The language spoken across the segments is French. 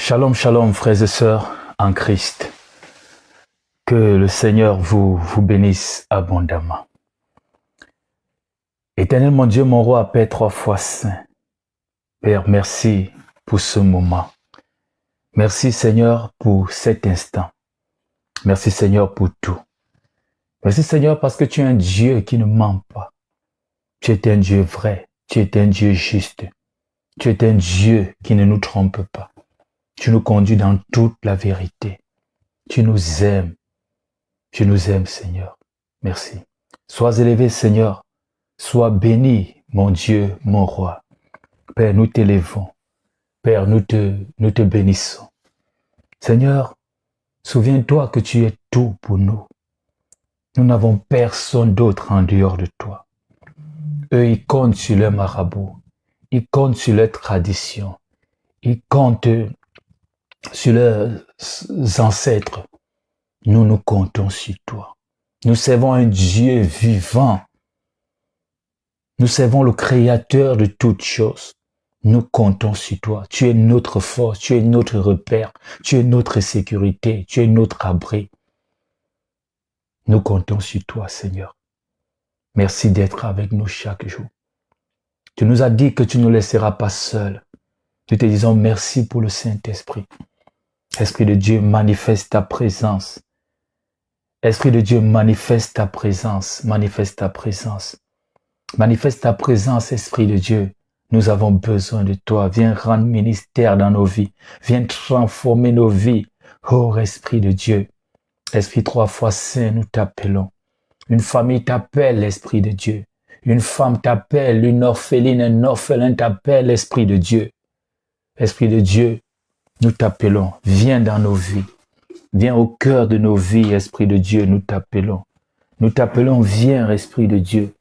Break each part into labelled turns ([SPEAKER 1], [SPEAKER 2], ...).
[SPEAKER 1] Shalom, shalom, frères et sœurs en Christ. Que le Seigneur vous bénisse abondamment. Éternel mon Dieu, mon roi, Père trois fois saint. Père, merci pour ce moment. Merci Seigneur pour cet instant. Merci Seigneur pour tout. Merci Seigneur parce que tu es un Dieu qui ne ment pas. Tu es un Dieu vrai. Tu es un Dieu juste. Tu es un Dieu qui ne nous trompe pas. Tu nous conduis dans toute la vérité. Tu nous aimes. Tu nous aimes, Seigneur. Merci. Sois élevé, Seigneur. Sois béni, mon Dieu, mon roi. Père, nous t'élevons. Père, nous te bénissons. Seigneur, souviens-toi que tu es tout pour nous. Nous n'avons personne d'autre en dehors de toi. Eux, ils comptent sur leur marabout. Ils comptent sur leur tradition. Ils comptent sur leurs ancêtres. Nous, nous comptons sur toi. Nous servons un Dieu vivant. Nous servons le Créateur de toutes choses. Nous comptons sur toi. Tu es notre force, tu es notre repère, tu es notre sécurité, tu es notre abri. Nous comptons sur toi, Seigneur. Merci d'être avec nous chaque jour. Tu nous as dit que tu ne nous laisseras pas seuls. Nous te disons merci pour le Saint-Esprit. Esprit de Dieu, manifeste ta présence. Esprit de Dieu, manifeste ta présence. Manifeste ta présence. Manifeste ta présence, Esprit de Dieu. Nous avons besoin de toi. Viens rendre ministère dans nos vies. Viens transformer nos vies. Oh, Esprit de Dieu. Esprit trois fois saint, nous t'appelons. Une famille t'appelle, l'Esprit de Dieu. Une femme t'appelle, une orpheline, un orphelin t'appelle, l'Esprit de Dieu. Esprit de Dieu, nous t'appelons. Viens dans nos vies. Viens au cœur de nos vies, Esprit de Dieu, nous t'appelons. Nous t'appelons, viens, Esprit de Dieu.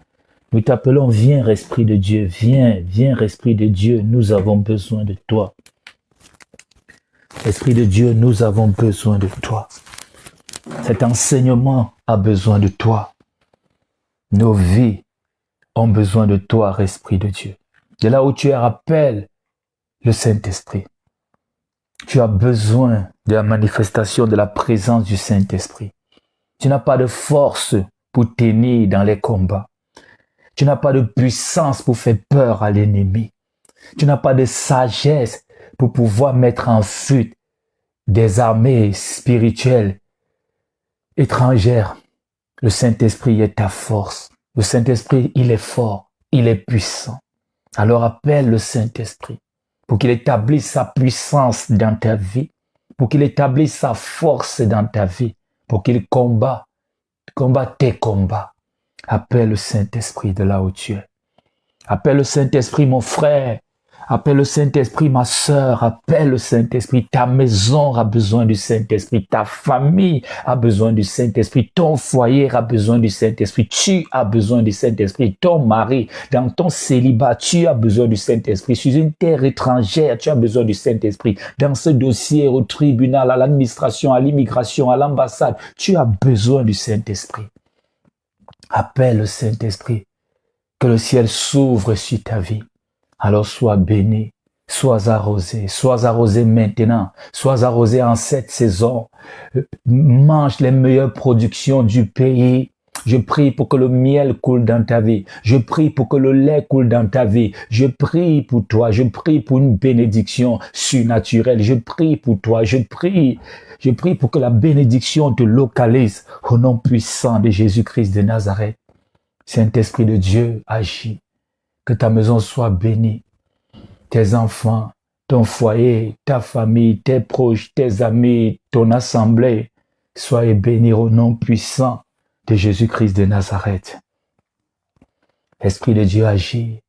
[SPEAKER 1] Nous t'appelons, viens, Esprit de Dieu. Viens, viens, Esprit de Dieu, nous avons besoin de toi. Esprit de Dieu, nous avons besoin de toi. Cet enseignement a besoin de toi. Nos vies ont besoin de toi, Esprit de Dieu. De là où tu es, rappelle le Saint-Esprit. Tu as besoin de la manifestation de la présence du Saint-Esprit. Tu n'as pas de force pour tenir dans les combats. Tu n'as pas de puissance pour faire peur à l'ennemi. Tu n'as pas de sagesse pour pouvoir mettre en fuite des armées spirituelles étrangères. Le Saint-Esprit est ta force. Le Saint-Esprit, il est fort, il est puissant. Alors appelle le Saint-Esprit pour qu'il établisse sa puissance dans ta vie, pour qu'il établisse sa force dans ta vie, pour qu'il combat tes combats. Appelle le Saint-Esprit de là où tu es. Appelle le Saint-Esprit, mon frère. Appelle le Saint-Esprit, ma sœur. Appelle le Saint-Esprit. Ta maison a besoin du Saint-Esprit. Ta famille a besoin du Saint-Esprit. Ton foyer a besoin du Saint-Esprit. Tu as besoin du Saint-Esprit. Ton mari, dans ton célibat, tu as besoin du Saint-Esprit. Sur une terre étrangère, tu as besoin du Saint-Esprit. Dans ce dossier, au tribunal, à l'administration, à l'immigration, à l'ambassade, tu as besoin du Saint-Esprit. Appelle le Saint-Esprit. Que le ciel s'ouvre sur ta vie. Alors sois béni, sois arrosé maintenant, sois arrosé en cette saison. Mange les meilleures productions du pays. Je prie pour que le miel coule dans ta vie. Je prie pour que le lait coule dans ta vie. Je prie pour toi. Je prie pour une bénédiction surnaturelle. Je prie pour toi. Je prie pour que la bénédiction te localise au nom puissant de Jésus-Christ de Nazareth. Saint-Esprit de Dieu, agis. Que ta maison soit bénie. Tes enfants, ton foyer, ta famille, tes proches, tes amis, ton assemblée, soyez bénis au nom puissant de Jésus-Christ de Nazareth. Esprit de Dieu, agis.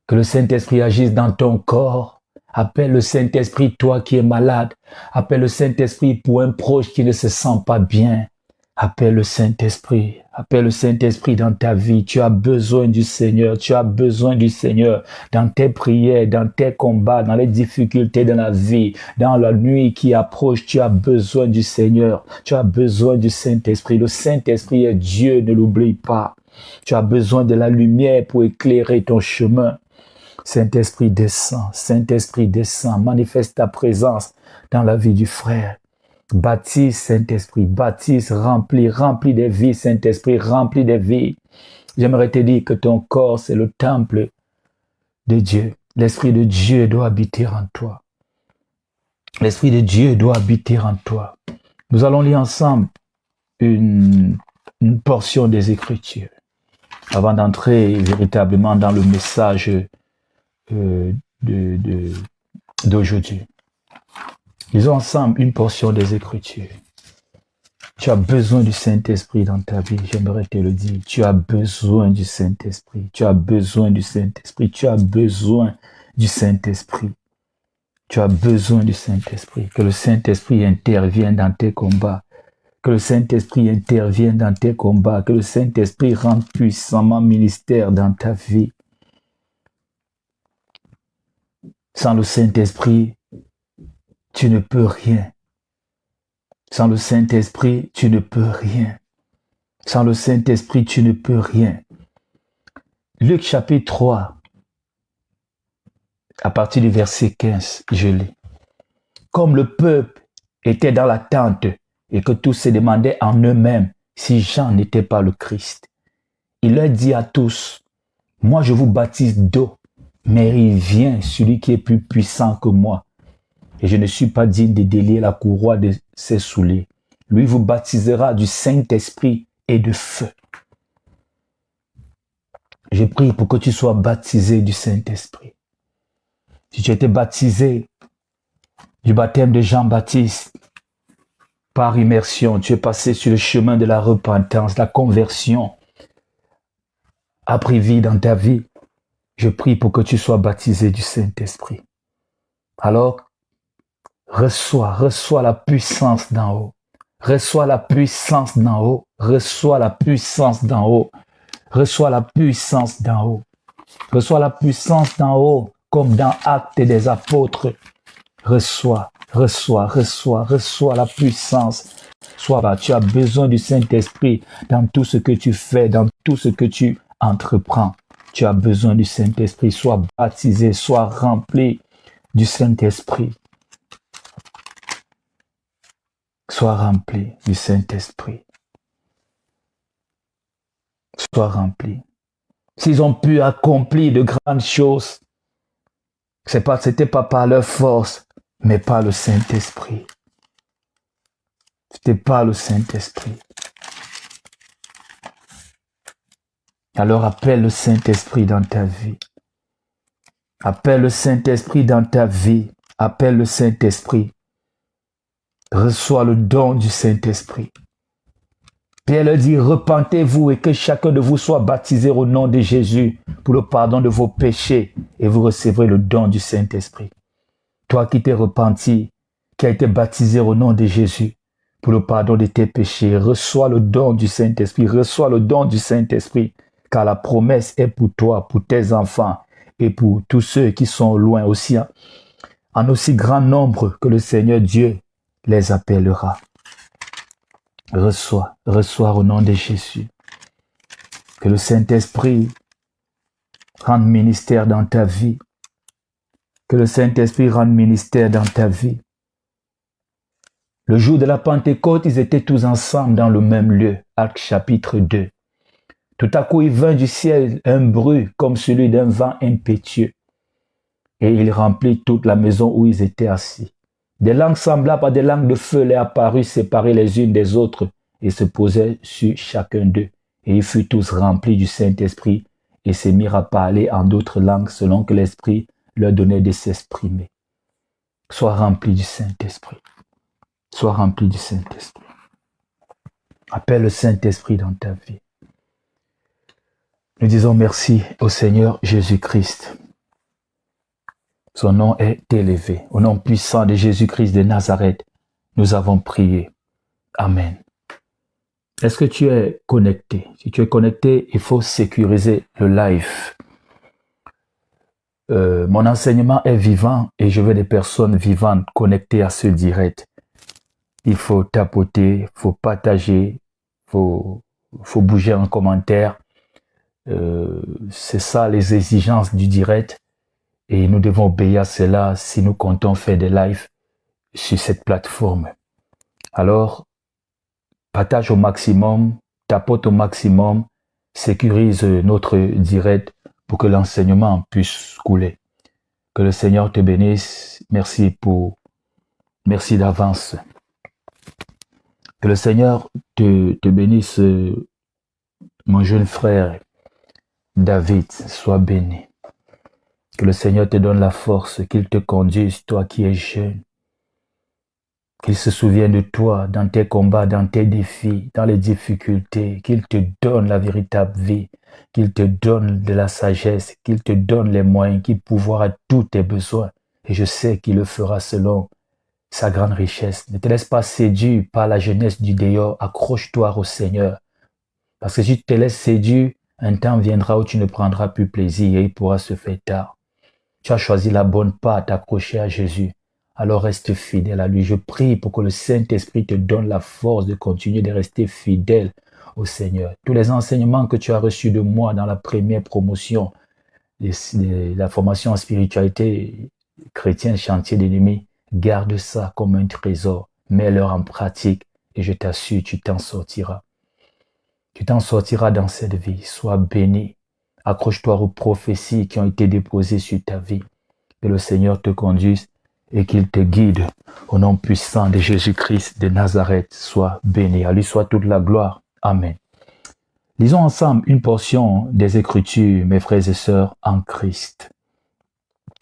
[SPEAKER 1] Que le Saint-Esprit agisse dans ton corps. Appelle le Saint-Esprit, toi qui es malade. Appelle le Saint-Esprit pour un proche qui ne se sent pas bien. Appelle le Saint-Esprit. Appelle le Saint-Esprit dans ta vie. Tu as besoin du Seigneur. Tu as besoin du Seigneur dans tes prières, dans tes combats, dans les difficultés de la vie, dans la nuit qui approche. Tu as besoin du Seigneur. Tu as besoin du Saint-Esprit. Le Saint-Esprit est Dieu, ne l'oublie pas. Tu as besoin de la lumière pour éclairer ton chemin. Saint-Esprit, descends. Saint-Esprit, descends. Manifeste ta présence dans la vie du frère. Baptise, Saint-Esprit. Baptise, remplis des vies, Saint-Esprit. Remplis des vies. J'aimerais te dire que ton corps, c'est le temple de Dieu. L'Esprit de Dieu doit habiter en toi. L'Esprit de Dieu doit habiter en toi. Nous allons lire ensemble une portion des Écritures avant d'entrer véritablement dans le message d'aujourd'hui. Lisons ensemble une portion des Écritures. Tu as besoin du Saint-Esprit dans ta vie, j'aimerais te le dire. Tu as besoin du Saint-Esprit. Tu as besoin du Saint-Esprit. Tu as besoin du Saint-Esprit. Tu as besoin du Saint-Esprit. Que le Saint-Esprit intervienne dans tes combats. Que le Saint-Esprit intervienne dans tes combats. Que le Saint-Esprit rende puissamment ministère dans ta vie. Sans le Saint-Esprit, tu ne peux rien. Sans le Saint-Esprit, tu ne peux rien. Sans le Saint-Esprit, tu ne peux rien. Luc chapitre 3, à partir du verset 15, je lis. Comme le peuple était dans l'attente et que tous se demandaient en eux-mêmes si Jean n'était pas le Christ, il leur dit à tous, moi je vous baptise d'eau, mais il vient celui qui est plus puissant que moi. Et je ne suis pas digne de délier la courroie de ses souliers. Lui vous baptisera du Saint-Esprit et de feu. Je prie pour que tu sois baptisé du Saint-Esprit. Si tu as été baptisé du baptême de Jean-Baptiste, par immersion, tu es passé sur le chemin de la repentance, la conversion, a pris vie dans ta vie, je prie pour que tu sois baptisé du Saint-Esprit. Alors, reçois la puissance d'en haut. Reçois la puissance d'en haut. Reçois la puissance d'en haut. Reçois la puissance d'en haut. Reçois la puissance d'en haut, comme dans Actes des Apôtres. Reçois la puissance. Tu as besoin du Saint-Esprit dans tout ce que tu fais, dans tout ce que tu entreprends. Tu as besoin du Saint-Esprit. Sois baptisé, sois rempli du Saint-Esprit. Sois rempli du Saint-Esprit. Sois rempli. S'ils ont pu accomplir de grandes choses, c'était pas par leur force, mais par le Saint-Esprit. C'était par le Saint-Esprit. Alors appelle le Saint-Esprit dans ta vie. Appelle le Saint-Esprit dans ta vie. Appelle le Saint-Esprit. Reçois le don du Saint-Esprit. Pierre leur dit, repentez-vous et que chacun de vous soit baptisé au nom de Jésus pour le pardon de vos péchés et vous recevrez le don du Saint-Esprit. Toi qui t'es repenti, qui as été baptisé au nom de Jésus pour le pardon de tes péchés, reçois le don du Saint-Esprit, reçois le don du Saint-Esprit, car la promesse est pour toi, pour tes enfants et pour tous ceux qui sont loin aussi, en aussi grand nombre que le Seigneur Dieu les appellera. Reçois au nom de Jésus. Que le Saint-Esprit rende ministère dans ta vie. Que le Saint-Esprit rende ministère dans ta vie. Le jour de la Pentecôte, ils étaient tous ensemble dans le même lieu. Actes chapitre 2. Tout à coup, il vint du ciel un bruit comme celui d'un vent impétueux. Et il remplit toute la maison où ils étaient assis. Des langues semblables à des langues de feu leur apparurent séparées les unes des autres et se posaient sur chacun d'eux. Et ils furent tous remplis du Saint-Esprit et se mirent à parler en d'autres langues selon que l'Esprit leur donnait de s'exprimer. Sois rempli du Saint-Esprit. Sois rempli du Saint-Esprit. Appelle le Saint-Esprit dans ta vie. Nous disons merci au Seigneur Jésus-Christ. Son nom est élevé. Au nom puissant de Jésus-Christ de Nazareth, nous avons prié. Amen. Est-ce que tu es connecté? Si tu es connecté, il faut sécuriser le live. Mon enseignement est vivant et je veux des personnes vivantes connectées à ce direct. Il faut tapoter, il faut partager, il faut bouger en commentaire. C'est ça les exigences du direct. Et nous devons obéir à cela si nous comptons faire des lives sur cette plateforme. Alors, partage au maximum, tapote au maximum, sécurise notre direct pour que l'enseignement puisse couler. Que le Seigneur te bénisse. Merci d'avance. Que le Seigneur te bénisse, mon jeune frère David, sois béni. Que le Seigneur te donne la force, qu'il te conduise, toi qui es jeune. Qu'il se souvienne de toi dans tes combats, dans tes défis, dans les difficultés, qu'il te donne la véritable vie, qu'il te donne de la sagesse, qu'il te donne les moyens, qu'il pourvoira tous tes besoins. Et je sais qu'il le fera selon sa grande richesse. Ne te laisse pas séduire par la jeunesse du dehors, accroche-toi au Seigneur. Parce que si tu te laisses séduire, un temps viendra où tu ne prendras plus plaisir et il pourra se faire tard. Tu as choisi la bonne part à t'accrocher à Jésus. Alors reste fidèle à lui. Je prie pour que le Saint-Esprit te donne la force de continuer de rester fidèle au Seigneur. Tous les enseignements que tu as reçus de moi dans la première promotion de la formation en spiritualité chrétienne, chantier d'ennemi, garde ça comme un trésor. Mets-le en pratique et je t'assure, tu t'en sortiras. Tu t'en sortiras dans cette vie. Sois béni. Accroche-toi aux prophéties qui ont été déposées sur ta vie. Que le Seigneur te conduise et qu'il te guide. Au nom puissant de Jésus-Christ de Nazareth, sois béni. À lui soit toute la gloire. Amen. Lisons ensemble une portion des Écritures, mes frères et sœurs, en Christ.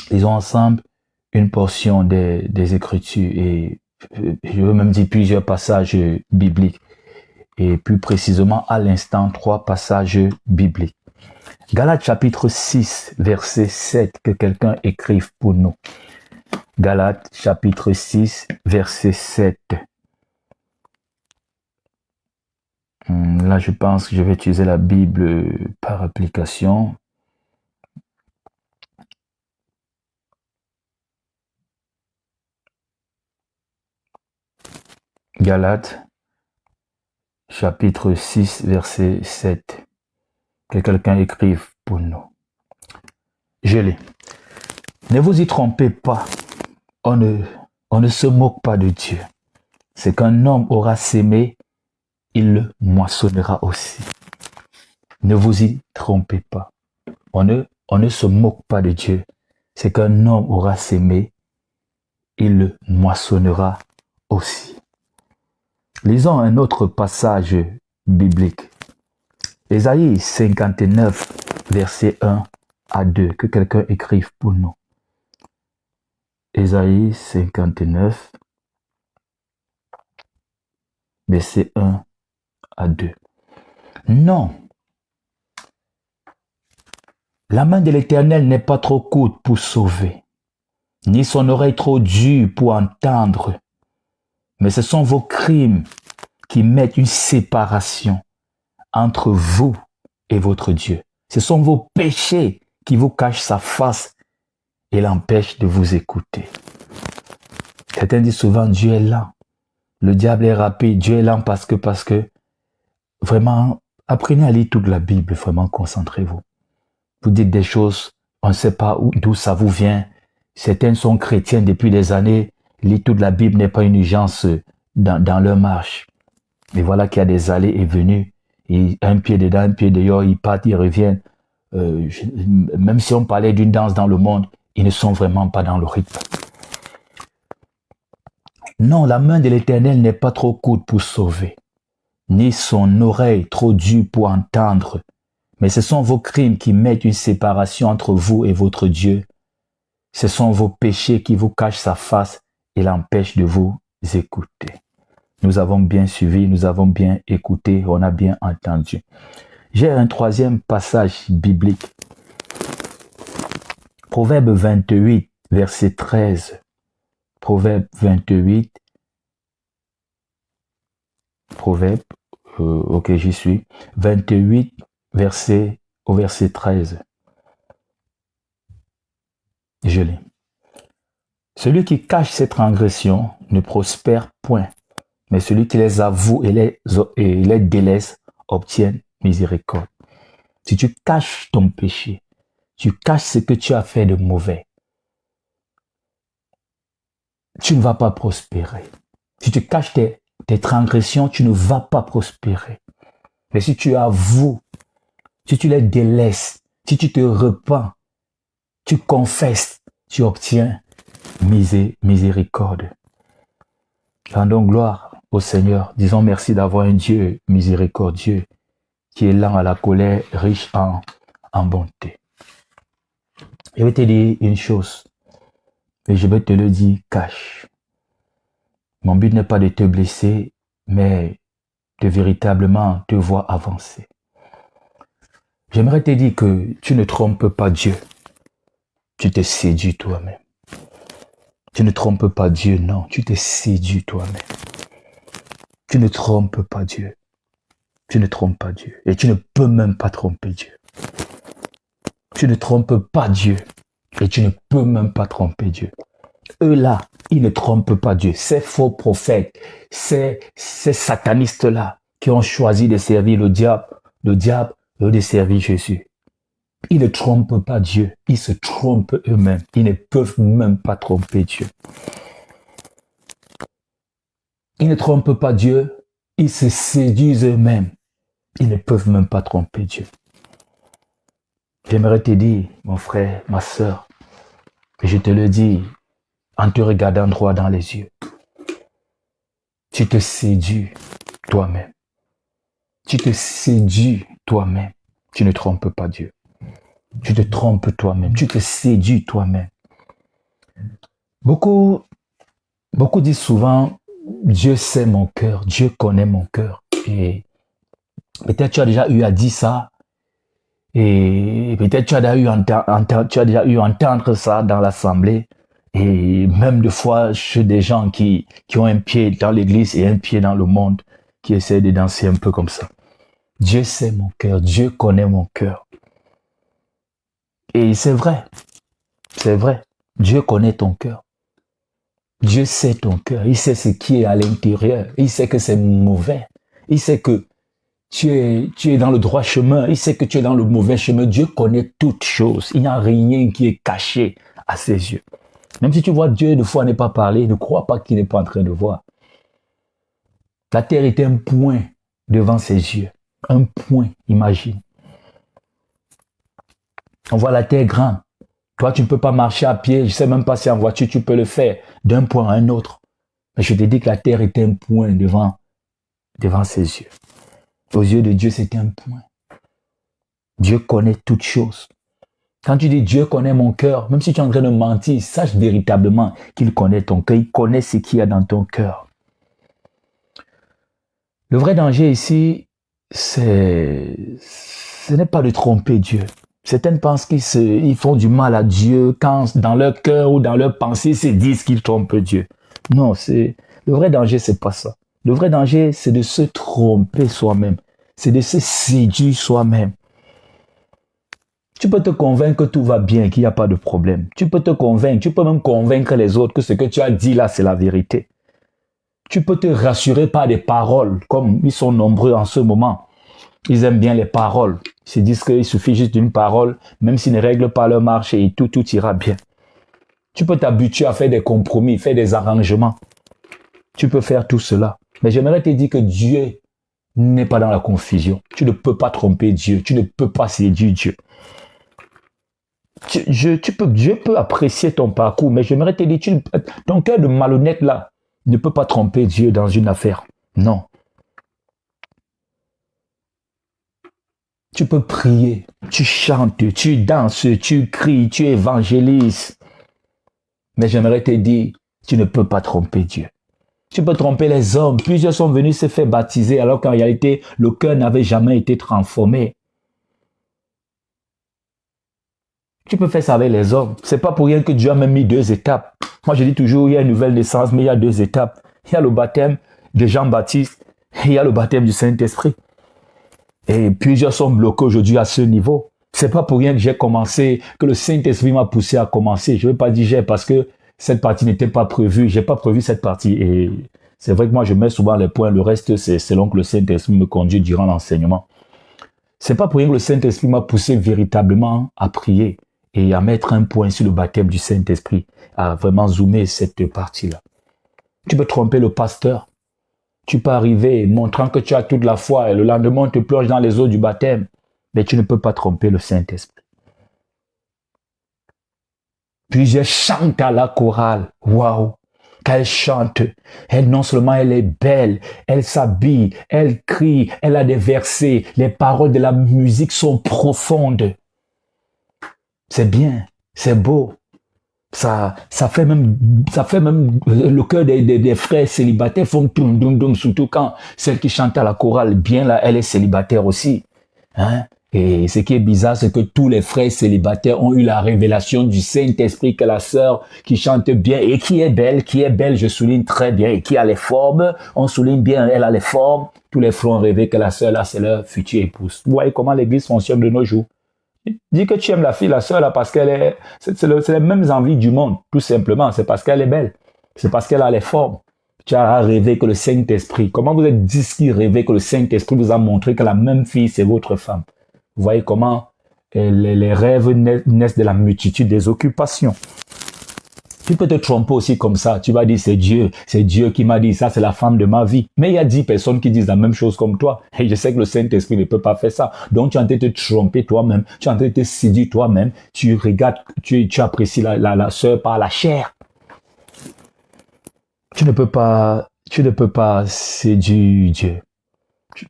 [SPEAKER 1] Lisons ensemble une portion des Écritures et je veux même dire plusieurs passages bibliques et plus précisément à l'instant 3 passages bibliques. Galates chapitre 6, verset 7, que quelqu'un écrive pour nous. Galates chapitre 6, verset 7. Là, je pense que je vais utiliser la Bible par application. Galates chapitre 6, verset 7. Que quelqu'un écrive pour nous. Je lis. Ne vous y trompez pas. On ne se moque pas de Dieu. C'est qu'un homme aura sémé, il le moissonnera aussi. Ne vous y trompez pas. On ne se moque pas de Dieu. C'est qu'un homme aura sémé, il le moissonnera aussi. Lisons un autre passage biblique. Ésaïe 59, verset 1 à 2. Que quelqu'un écrive pour nous. Ésaïe 59, verset 1 à 2. Non. La main de l'Éternel n'est pas trop courte pour sauver, ni son oreille trop dure pour entendre. Mais ce sont vos crimes qui mettent une séparation entre vous et votre Dieu. Ce sont vos péchés qui vous cachent sa face et l'empêchent de vous écouter. Certains disent souvent Dieu est lent. Le diable est rapide. Dieu est lent parce que vraiment, apprenez à lire toute la Bible, vraiment concentrez-vous. Vous dites des choses, on ne sait pas d'où ça vous vient. Certains sont chrétiens depuis des années. Lire toute la Bible n'est pas une urgence dans leur marche. Et voilà qu'il y a des allées et venues. Et un pied dedans, un pied dehors, ils partent, ils reviennent. Même si on parlait d'une danse dans le monde, ils ne sont vraiment pas dans le rythme. Non, la main de l'Éternel n'est pas trop courte pour sauver, ni son oreille trop dure pour entendre. Mais ce sont vos crimes qui mettent une séparation entre vous et votre Dieu. Ce sont vos péchés qui vous cachent sa face et l'empêchent de vous écouter. Nous avons bien suivi, nous avons bien écouté, on a bien entendu. J'ai un troisième passage biblique. Proverbe 28, verset 13. Proverbe 28. Proverbe, ok, j'y suis. 28, au verset 13. Je lis. Celui qui cache ses transgressions ne prospère point, mais celui qui les avoue et les délaisse obtient miséricorde. Si tu caches ton péché, tu caches ce que tu as fait de mauvais, tu ne vas pas prospérer. Si tu caches tes transgressions, tu ne vas pas prospérer. Mais si tu avoues, si tu les délaisses, si tu te repens, tu confesses, tu obtiens miséricorde. Rendons gloire au Seigneur. Disons merci d'avoir un Dieu miséricordieux qui est lent à la colère, riche en bonté. Je vais te dire une chose, et je vais te le dire cash. Mon but n'est pas de te blesser, mais de véritablement te voir avancer. J'aimerais te dire que tu ne trompes pas Dieu. Tu te séduis toi-même. Tu ne trompes pas Dieu, non. Tu te séduis toi-même. Tu ne trompes pas Dieu. Tu ne trompes pas Dieu. Et tu ne peux même pas tromper Dieu. Tu ne trompes pas Dieu. Et tu ne peux même pas tromper Dieu. Eux là, ils ne trompent pas Dieu. Ces faux prophètes, ces satanistes-là qui ont choisi de servir le diable ou de servir Jésus. Ils ne trompent pas Dieu. Ils se trompent eux-mêmes. Ils ne peuvent même pas tromper Dieu. Ils ne trompent pas Dieu. Ils se séduisent eux-mêmes. Ils ne peuvent même pas tromper Dieu. J'aimerais te dire, mon frère, ma sœur, et je te le dis en te regardant droit dans les yeux. Tu te séduis toi-même. Tu te séduis toi-même. Tu ne trompes pas Dieu. Tu te trompes toi-même. Tu te séduis toi-même. Beaucoup disent souvent, Dieu sait mon cœur, Dieu connaît mon cœur. Et peut-être tu as déjà eu à dire ça. Et peut-être tu as déjà eu à entendre ça dans l'assemblée. Et même des fois, chez des gens qui ont un pied dans l'église et un pied dans le monde, qui essaient de danser un peu comme ça. Dieu sait mon cœur, Dieu connaît mon cœur. Et c'est vrai. Dieu connaît ton cœur. Dieu sait ton cœur. Il sait ce qui est à l'intérieur. Il sait que c'est mauvais. Il sait que tu es dans le droit chemin. Il sait que tu es dans le mauvais chemin. Dieu connaît toutes choses. Il n'y a rien qui est caché à ses yeux. Même si tu vois Dieu une fois n'est pas parlé, ne crois pas qu'il n'est pas en train de voir. La terre est un point devant ses yeux. Un point, imagine. On voit la terre grande. Toi, tu ne peux pas marcher à pied. Je ne sais même pas si en voiture, tu peux le faire d'un point à un autre. Mais je te dis que la terre est un point devant ses yeux. Aux yeux de Dieu, c'est un point. Dieu connaît toutes choses. Quand tu dis Dieu connaît mon cœur, même si tu es en train de mentir, sache véritablement qu'il connaît ton cœur. Il connaît ce qu'il y a dans ton cœur. Le vrai danger ici, ce n'est pas de tromper Dieu. Certaines pensent qu'ils font du mal à Dieu quand dans leur cœur ou dans leur pensée, ils se disent qu'ils trompent Dieu. Non, le vrai danger, c'est pas ça. Le vrai danger, c'est de se tromper soi-même. C'est de se séduire soi-même. Tu peux te convaincre que tout va bien, qu'il n'y a pas de problème. Tu peux te convaincre, tu peux même convaincre les autres que ce que tu as dit là, c'est la vérité. Tu peux te rassurer par des paroles, comme ils sont nombreux en ce moment. Ils aiment bien les paroles. Ils se disent qu'il suffit juste d'une parole, même s'ils ne règlent pas leur marché et tout ira bien. Tu peux t'habituer à faire des compromis, faire des arrangements. Tu peux faire tout cela. Mais j'aimerais te dire que Dieu n'est pas dans la confusion. Tu ne peux pas tromper Dieu. Tu ne peux pas séduire Dieu. Dieu peut apprécier ton parcours, mais j'aimerais te dire, ton cœur de malhonnête là ne peut pas tromper Dieu dans une affaire. Non. Tu peux prier, tu chantes, tu danses, tu cries, tu évangélises. Mais j'aimerais te dire, tu ne peux pas tromper Dieu. Tu peux tromper les hommes. Plusieurs sont venus se faire baptiser alors qu'en réalité, le cœur n'avait jamais été transformé. Tu peux faire ça avec les hommes. C'est pas pour rien que Dieu a même mis 2 étapes. Moi, je dis toujours, il y a une nouvelle naissance, mais il y a 2 étapes. Il y a le baptême de Jean-Baptiste et il y a le baptême du Saint-Esprit. Et plusieurs sont bloqués aujourd'hui à ce niveau. C'est pas pour rien que j'ai commencé, que le Saint-Esprit m'a poussé à commencer. Je ne veux pas dire j'ai parce que cette partie n'était pas prévue. J'ai pas prévu cette partie. Et c'est vrai que moi, je mets souvent les points. Le reste, c'est selon que le Saint-Esprit me conduit durant l'enseignement. C'est pas pour rien que le Saint-Esprit m'a poussé véritablement à prier et à mettre un point sur le baptême du Saint-Esprit, à vraiment zoomer cette partie-là. Tu peux tromper le pasteur. Tu peux arriver montrant que tu as toute la foi et le lendemain, on te plonge dans les eaux du baptême. Mais tu ne peux pas tromper le Saint-Esprit. Puis je chante à la chorale. Waouh! Quand elle chante, elle non seulement elle est belle, elle s'habille, elle crie, elle a des versets. Les paroles de la musique sont profondes. C'est bien, c'est beau. Ça fait même le cœur des frères célibataires font toum toum toum, surtout quand celle qui chante à la chorale, bien là, elle est célibataire aussi. Hein? Et ce qui est bizarre, c'est que tous les frères célibataires ont eu la révélation du Saint-Esprit que la sœur qui chante bien et qui est belle, je souligne très bien, et qui a les formes, on souligne bien, elle a les formes. Tous les frères ont rêvé que la sœur là, c'est leur future épouse. Vous voyez comment l'église fonctionne de nos jours. Dis que tu aimes la fille, la sœur là, parce qu'elle est, c'est les mêmes envies du monde, tout simplement. C'est parce qu'elle est belle. C'est parce qu'elle a les formes. Tu as rêvé que le Saint-Esprit, comment vous êtes dit qui rêvé que le Saint-Esprit vous a montré que la même fille, c'est votre femme. Vous voyez comment les rêves naissent de la multitude des occupations. Tu peux te tromper aussi comme ça. Tu vas dire, c'est Dieu qui m'a dit ça, c'est la femme de ma vie. Mais il y a 10 personnes qui disent la même chose comme toi. Et je sais que le Saint-Esprit ne peut pas faire ça. Donc, tu es en train de te tromper toi-même. Tu es en train de te séduire toi-même. Tu regardes, tu apprécies la sœur par la chair. Tu ne peux pas séduire Dieu.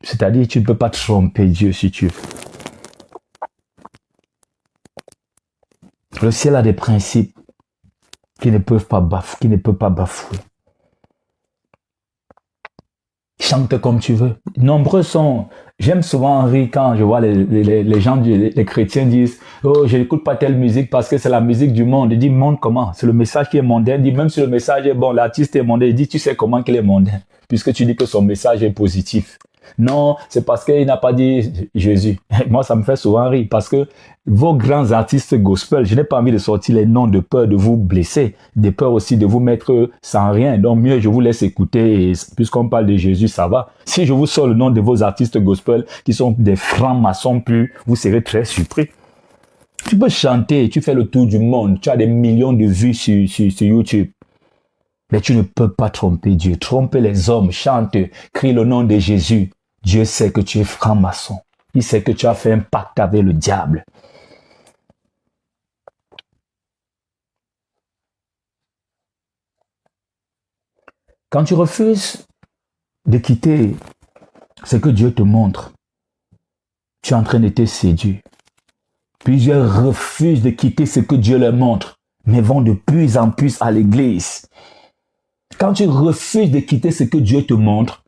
[SPEAKER 1] C'est-à-dire, tu ne peux pas tromper Dieu si tu veux. Le ciel a des principes qui ne peuvent pas bafouer. Chante comme tu veux. Nombreux sont, j'aime souvent rire quand je vois les gens, les chrétiens disent, oh, je n'écoute pas telle musique parce que c'est la musique du monde. Il dit, monde comment? C'est le message qui est mondain. Il dit, même si le message est bon, l'artiste est mondain. Il dit, tu sais comment qu'il est mondain, puisque tu dis que son message est positif. Non, c'est parce qu'il n'a pas dit Jésus. Moi, ça me fait souvent rire parce que vos grands artistes gospel, je n'ai pas envie de sortir les noms de peur de vous blesser, de peur aussi de vous mettre sans rien. Donc, mieux, je vous laisse écouter. Et puisqu'on parle de Jésus, ça va. Si je vous sors le nom de vos artistes gospel qui sont des francs-maçons plus, vous serez très surpris. Tu peux chanter, tu fais le tour du monde, tu as des millions de vues sur YouTube. Mais tu ne peux pas tromper Dieu. Tromper les hommes, chante, crie le nom de Jésus. Dieu sait que tu es franc-maçon. Il sait que tu as fait un pacte avec le diable. Quand tu refuses de quitter ce que Dieu te montre, tu es en train de te séduire. Plusieurs refusent de quitter ce que Dieu leur montre, mais vont de plus en plus à l'église. Quand tu refuses de quitter ce que Dieu te montre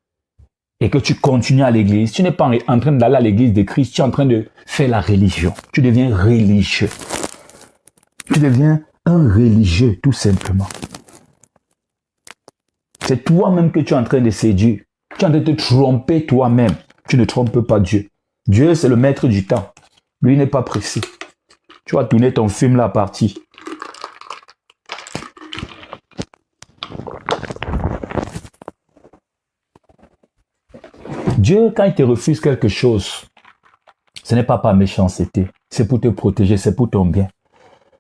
[SPEAKER 1] et que tu continues à l'église, tu n'es pas en train d'aller à l'église de Christ, tu es en train de faire la religion. Tu deviens religieux. Tu deviens un religieux, tout simplement. C'est toi-même que tu es en train de séduire. Tu es en train de te tromper toi-même. Tu ne trompes pas Dieu. Dieu, c'est le maître du temps. Lui n'est pas pressé. Tu vas tourner ton film là à partie. Dieu, quand il te refuse quelque chose, ce n'est pas par méchanceté. C'est pour te protéger, c'est pour ton bien.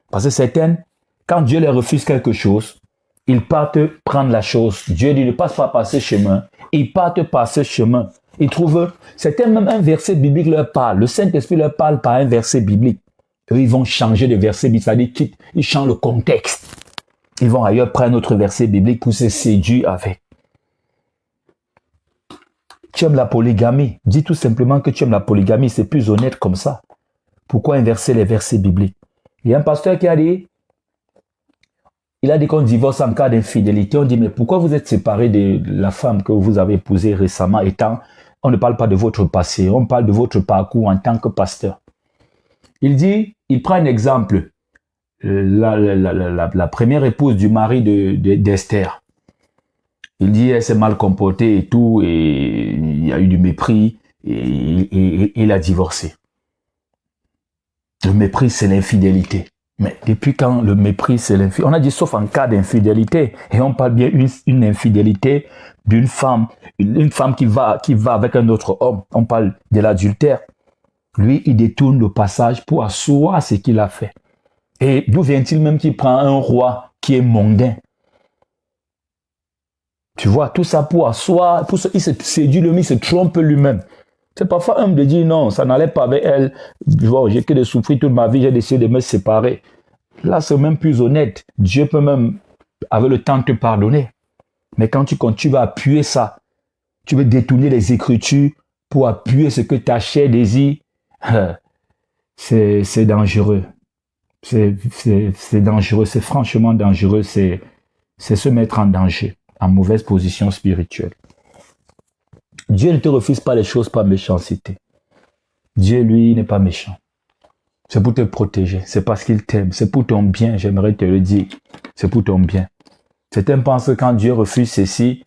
[SPEAKER 1] Parce que certaines, quand Dieu leur refuse quelque chose, ils partent prendre la chose. Dieu dit, ne passe pas par ce chemin. Ils partent par ce chemin. Ils trouvent, c'était même un verset biblique leur parle. Le Saint-Esprit leur parle par un verset biblique. Eux, ils vont changer de verset biblique. C'est-à-dire qu'ils changent le contexte. Ils vont ailleurs prendre notre verset biblique pour se séduire avec. Tu aimes la polygamie. Dis tout simplement que tu aimes la polygamie. C'est plus honnête comme ça. Pourquoi inverser les versets bibliques? Il y a un pasteur qui a dit, il a dit qu'on divorce en cas d'infidélité. On dit, mais pourquoi vous êtes séparé de la femme que vous avez épousée récemment étant, on ne parle pas de votre passé, on parle de votre parcours en tant que pasteur. Il dit, il prend un exemple. La première épouse du mari d'Esther. Il dit, elle s'est mal comportée et tout, et il y a eu du mépris, et il a divorcé. Le mépris, c'est l'infidélité. Mais depuis quand le mépris, c'est l'infidélité? On a dit sauf en cas d'infidélité. Et on parle bien une infidélité d'une femme, une femme qui va avec un autre homme. On parle de l'adultère. Lui, il détourne le passage pour asseoir ce qu'il a fait. Et d'où vient-il même qu'il prend un roi qui est mondain? Tu vois, tout ça pour asseoir, il se séduit lui-même, il se trompe lui-même. C'est parfois homme de dire non, ça n'allait pas avec elle. Bon, j'ai que de souffrir toute ma vie, j'ai décidé de me séparer. Là, c'est même plus honnête. Dieu peut même, avec le temps, te pardonner. Mais quand tu vas appuyer ça, tu veux détourner les Écritures pour appuyer ce que ta chair désire, c'est dangereux. C'est dangereux, c'est franchement dangereux. C'est se mettre en danger, en mauvaise position spirituelle. Dieu ne te refuse pas les choses par méchanceté. Dieu, lui, n'est pas méchant. C'est pour te protéger. C'est parce qu'il t'aime. C'est pour ton bien, j'aimerais te le dire. C'est pour ton bien. Certains pensent que quand Dieu refuse ceci,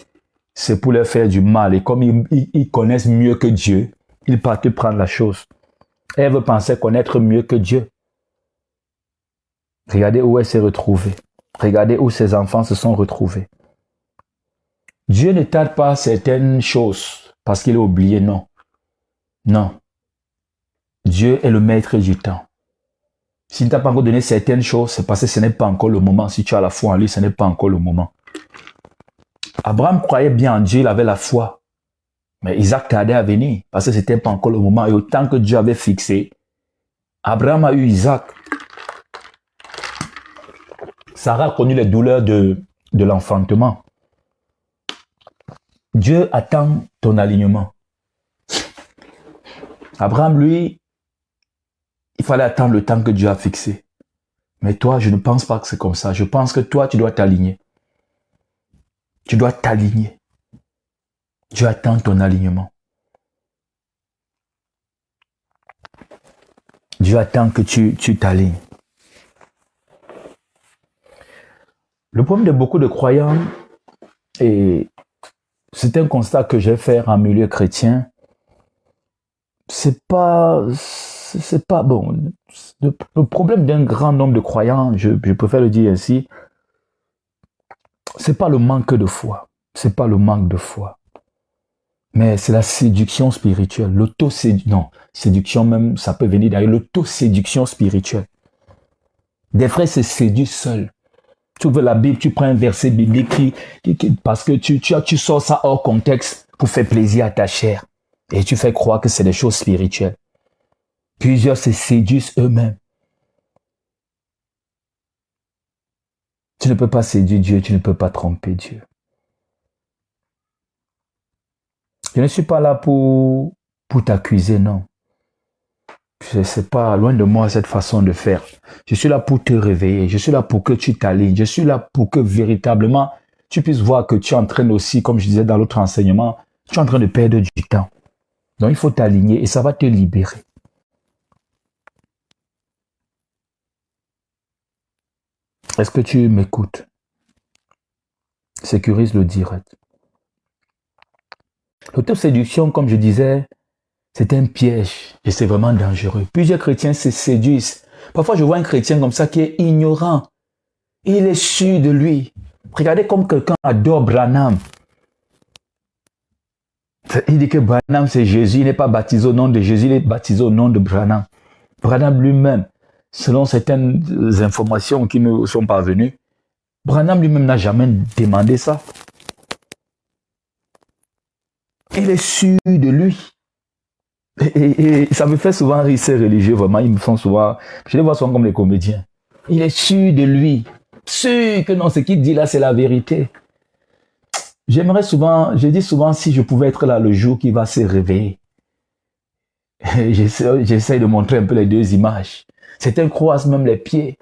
[SPEAKER 1] c'est pour leur faire du mal. Et comme ils connaissent mieux que Dieu, ils partent prendre la chose. Ève pensait connaître mieux que Dieu. Regardez où elle s'est retrouvée. Regardez où ses enfants se sont retrouvés. Dieu ne tarde pas certaines choses parce qu'il a oublié, non. Non. Dieu est le maître du temps. S'il ne t'a pas encore donné certaines choses, c'est parce que ce n'est pas encore le moment. Si tu as la foi en lui, ce n'est pas encore le moment. Abraham croyait bien en Dieu, il avait la foi. Mais Isaac tardait à venir parce que ce n'était pas encore le moment. Et autant que Dieu avait fixé, Abraham a eu Isaac. Sarah a connu les douleurs de l'enfantement. Dieu attend ton alignement. Abraham, lui, il fallait attendre le temps que Dieu a fixé. Mais toi, je ne pense pas que c'est comme ça. Je pense que toi, tu dois t'aligner. Tu dois t'aligner. Dieu attend ton alignement. Dieu attend que tu t'alignes. Le problème de beaucoup de croyants, et c'est un constat que j'ai fait en milieu chrétien, c'est pas bon. Le problème d'un grand nombre de croyants, je préfère le dire ainsi, c'est pas le manque de foi. C'est pas le manque de foi. Mais c'est la séduction spirituelle. Séduction même, ça peut venir derrière l'autoséduction spirituelle. Des frères se séduisent seuls. Tu ouvres la Bible, tu prends un verset biblique parce que tu sors ça hors contexte pour faire plaisir à ta chair. Et tu fais croire que c'est des choses spirituelles. Plusieurs se séduisent eux-mêmes. Tu ne peux pas séduire Dieu, tu ne peux pas tromper Dieu. Je ne suis pas là pour t'accuser, non. C'est pas loin de moi cette façon de faire. Je suis là pour te réveiller. Je suis là pour que tu t'alignes. Je suis là pour que véritablement tu puisses voir que tu es en train aussi, comme je disais dans l'autre enseignement, tu es en train de perdre du temps. Donc il faut t'aligner et ça va te libérer. Est-ce que tu m'écoutes? Sécurise le direct. L'autoséduction, comme je disais, c'est un piège et c'est vraiment dangereux. Plusieurs chrétiens se séduisent. Parfois, je vois un chrétien comme ça qui est ignorant. Il est sûr de lui. Regardez comme quelqu'un adore Branham. Il dit que Branham, c'est Jésus. Il n'est pas baptisé au nom de Jésus, il est baptisé au nom de Branham. Branham lui-même, selon certaines informations qui me sont parvenues, Branham lui-même n'a jamais demandé ça. Il est sûr de lui. Et ça me fait souvent rire ces religieux, vraiment, ils me font souvent, je les vois souvent comme les comédiens. Il est sûr de lui, sûr que non, ce qu'il dit là, c'est la vérité. Je dis souvent, si je pouvais être là le jour qui va se réveiller, j'essaie de montrer un peu les deux images. Certains croisent même les pieds.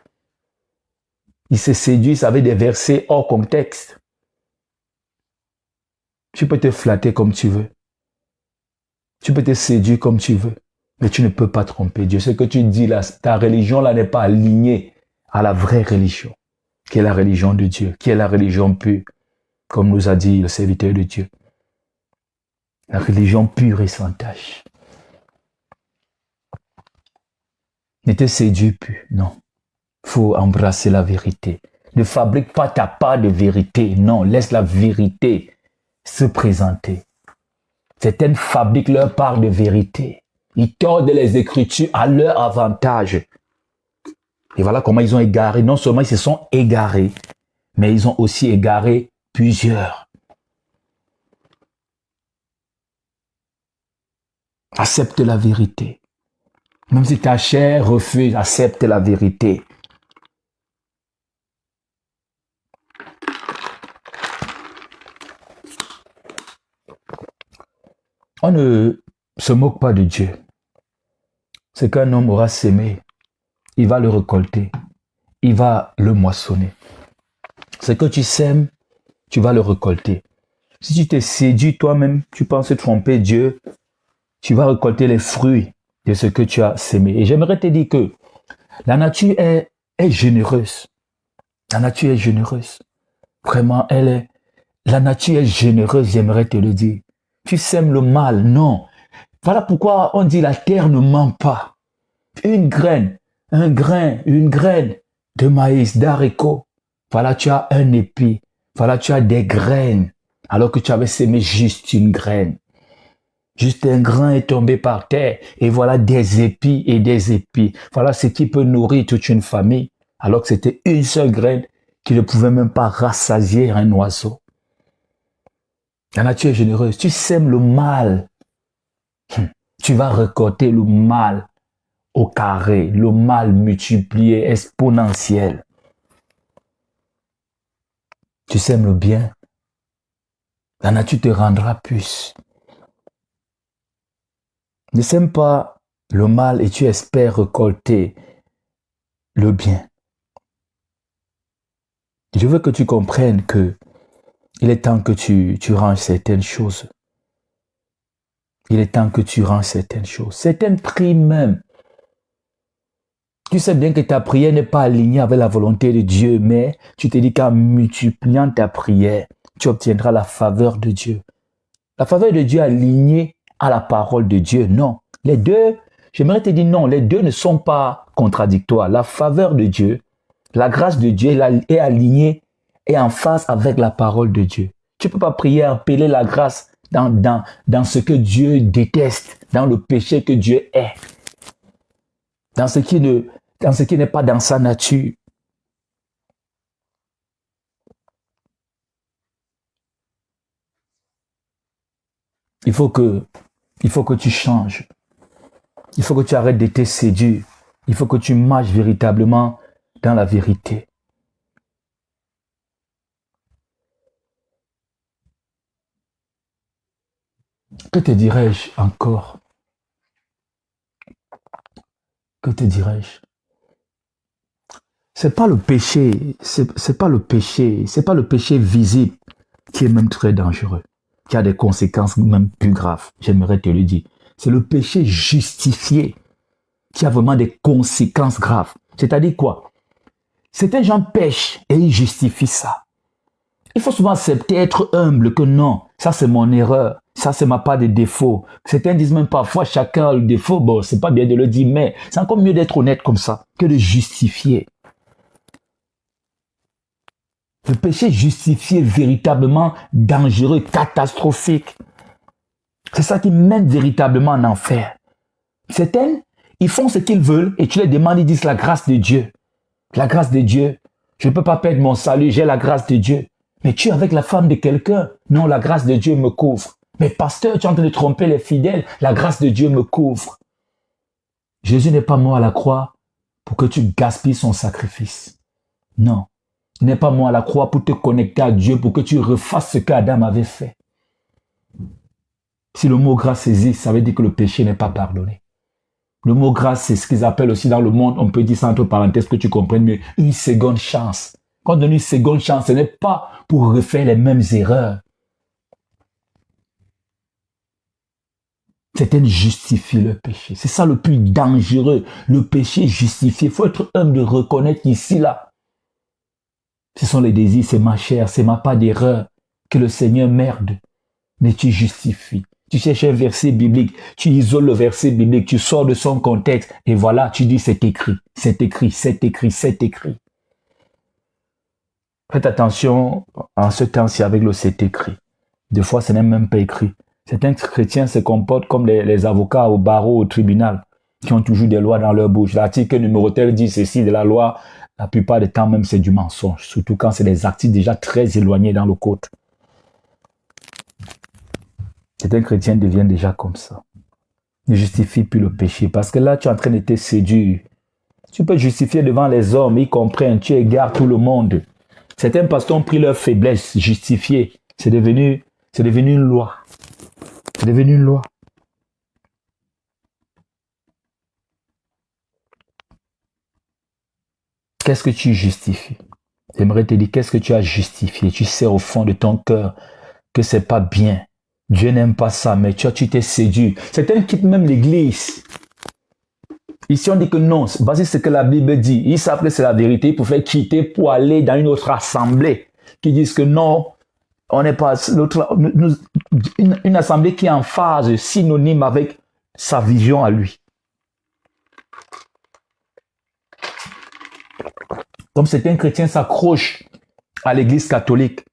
[SPEAKER 1] Ils se séduisent avec des versets hors contexte. Tu peux te flatter comme tu veux. Tu peux te séduire comme tu veux, mais tu ne peux pas tromper Dieu. Ce que tu dis là, ta religion là n'est pas alignée à la vraie religion, qui est la religion de Dieu, qui est la religion pure, comme nous a dit le serviteur de Dieu. La religion pure et sans tache. Ne te séduis plus, non. Il faut embrasser la vérité. Ne fabrique pas ta part de vérité, non. Laisse la vérité se présenter. Certaines fabriquent leur part de vérité. Ils tordent les Écritures à leur avantage. Et voilà comment ils ont égaré. Non seulement ils se sont égarés, mais ils ont aussi égaré plusieurs. Accepte la vérité. Même si ta chair refuse, accepte la vérité. On ne se moque pas de Dieu. Ce qu'un homme aura sémé, il va le récolter. Il va le moissonner. Ce que tu sèmes, tu vas le récolter. Si tu te séduis toi-même, tu penses tromper Dieu, tu vas récolter les fruits de ce que tu as sémé. Et j'aimerais te dire que la nature est généreuse. La nature est généreuse. Vraiment, la nature est généreuse, j'aimerais te le dire. Tu sèmes le mal, non. Voilà pourquoi on dit la terre ne ment pas. Une graine de maïs, d'haricots. Voilà, tu as un épi. Voilà, tu as des graines. Alors que tu avais sémé juste une graine. Juste un grain est tombé par terre. Et voilà des épis et des épis. Voilà ce qui peut nourrir toute une famille. Alors que c'était une seule graine qui ne pouvait même pas rassasier un oiseau. La nature est généreuse. Tu sèmes le mal. Tu vas récolter le mal au carré, le mal multiplié, exponentiel. Tu sèmes le bien. La nature te rendra plus. Ne sème pas le mal et tu espères récolter le bien. Je veux que tu comprennes que il est temps que tu ranges certaines choses. Il est temps que tu ranges certaines choses. Certaines prières même. Tu sais bien que ta prière n'est pas alignée avec la volonté de Dieu, mais tu te dis qu'en multipliant ta prière, tu obtiendras la faveur de Dieu. La faveur de Dieu alignée à la parole de Dieu, non. Les deux, j'aimerais te dire non, les deux ne sont pas contradictoires. La faveur de Dieu, la grâce de Dieu est alignée et en phase avec la parole de Dieu. Tu ne peux pas prier, appeler la grâce dans ce que Dieu déteste, dans le péché que Dieu est, dans ce qui n'est pas dans sa nature. Il faut que tu changes. Il faut que tu arrêtes de te séduire. Il faut que tu marches véritablement dans la vérité. Que te dirais-je encore? Que te dirais-je? C'est pas le péché, c'est pas le péché visible qui est même très dangereux, qui a des conséquences même plus graves, j'aimerais te le dire. C'est le péché justifié qui a vraiment des conséquences graves. C'est-à-dire quoi? Certains gens pêchent et ils justifient ça. Il faut souvent accepter, être humble, que non, ça c'est mon erreur, ça c'est ma part de défaut. Certains disent même parfois chacun a le défaut, bon c'est pas bien de le dire, mais c'est encore mieux d'être honnête comme ça que de justifier. Le péché justifié est véritablement dangereux, catastrophique. C'est ça qui mène véritablement en enfer. Certains, ils font ce qu'ils veulent et tu les demandes, ils disent la grâce de Dieu. La grâce de Dieu. Je ne peux pas perdre mon salut, j'ai la grâce de Dieu. Mais tu es avec la femme de quelqu'un. Non, la grâce de Dieu me couvre. Mais pasteur, tu es en train de tromper les fidèles. La grâce de Dieu me couvre. Jésus n'est pas mort à la croix pour que tu gaspilles son sacrifice. Non. Il n'est pas mort à la croix pour te connecter à Dieu, pour que tu refasses ce qu'Adam avait fait. Si le mot grâce existe, ça veut dire que le péché n'est pas pardonné. Le mot grâce, c'est ce qu'ils appellent aussi dans le monde, on peut dire ça entre parenthèses que tu comprennes mieux, une seconde chance. Quand on donne une seconde chance, ce n'est pas pour refaire les mêmes erreurs. Certains justifient le péché. C'est ça le plus dangereux. Le péché justifié. Il faut être humble de reconnaître qu'ici, là, ce sont les désirs, c'est ma chair, c'est ma part d'erreur que le Seigneur merde. Mais tu justifies. Tu cherches un verset biblique, tu isoles le verset biblique, tu sors de son contexte et voilà, tu dis c'est écrit, c'est écrit, c'est écrit, c'est écrit. Faites attention en ce temps-ci avec le c'est écrit. Des fois, ce n'est même pas écrit. Certains chrétiens se comportent comme les avocats au barreau, au tribunal, qui ont toujours des lois dans leur bouche. L'article numéro tel dit ceci de la loi. La plupart du temps, même, c'est du mensonge. Surtout quand c'est des articles déjà très éloignés dans le code. Certains chrétiens deviennent déjà comme ça. Ne justifie plus le péché parce que là, tu es en train de te séduire. Tu peux justifier devant les hommes, ils comprennent, tu égares tout le monde. Certains pasteurs ont pris leur faiblesse, justifiée. C'est devenu une loi. C'est devenu une loi. Qu'est-ce que tu justifies? J'aimerais te dire, qu'est-ce que tu as justifié? Tu sais au fond de ton cœur que c'est pas bien. Dieu n'aime pas ça, mais tu t'es séduit. Certains quittent même l'église. Ici, on dit que non, voici ce que la Bible dit. Ils savent que c'est la vérité pour faire quitter pour aller dans une autre assemblée qui disent que non, on n'est pas une assemblée qui est en phase synonyme avec sa vision à lui. Comme certains chrétiens s'accrochent à l'église catholique,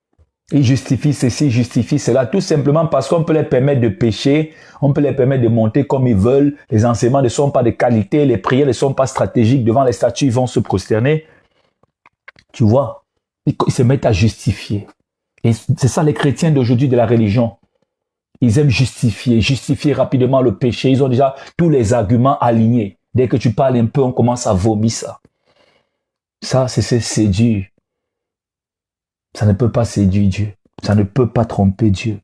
[SPEAKER 1] ils justifient ceci, justifient cela, tout simplement parce qu'on peut les permettre de pécher, on peut les permettre de monter comme ils veulent, les enseignements ne sont pas de qualité, les prières ne sont pas stratégiques, devant les statues, ils vont se prosterner. Tu vois, ils se mettent à justifier. Et c'est ça les chrétiens d'aujourd'hui de la religion. Ils aiment justifier rapidement le péché, ils ont déjà tous les arguments alignés. Dès que tu parles un peu, on commence à vomir ça. Ça, c'est séduire. Ça ne peut pas séduire Dieu. Ça ne peut pas tromper Dieu.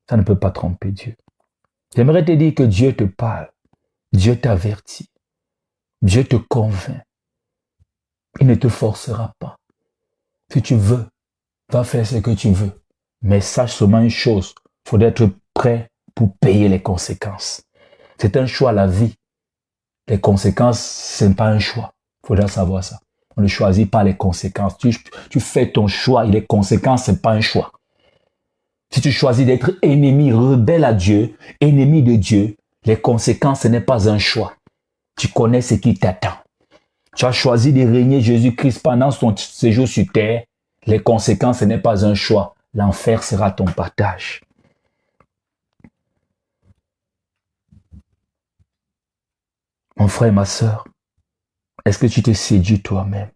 [SPEAKER 1] Ça ne peut pas tromper Dieu. J'aimerais te dire que Dieu te parle. Dieu t'avertit. Dieu te convainc. Il ne te forcera pas. Si tu veux, va faire ce que tu veux. Mais sache seulement une chose. Il faut être prêt pour payer les conséquences. C'est un choix, la vie. Les conséquences, ce n'est pas un choix. Il faudra savoir ça. On ne choisit pas les conséquences. Tu fais ton choix et les conséquences, ce n'est pas un choix. Si tu choisis d'être ennemi, rebelle à Dieu, ennemi de Dieu, les conséquences, ce n'est pas un choix. Tu connais ce qui t'attend. Tu as choisi de régner Jésus-Christ pendant son séjour sur terre. Les conséquences, ce n'est pas un choix. L'enfer sera ton partage. Mon frère et ma sœur, est-ce que tu te séduis toi-même?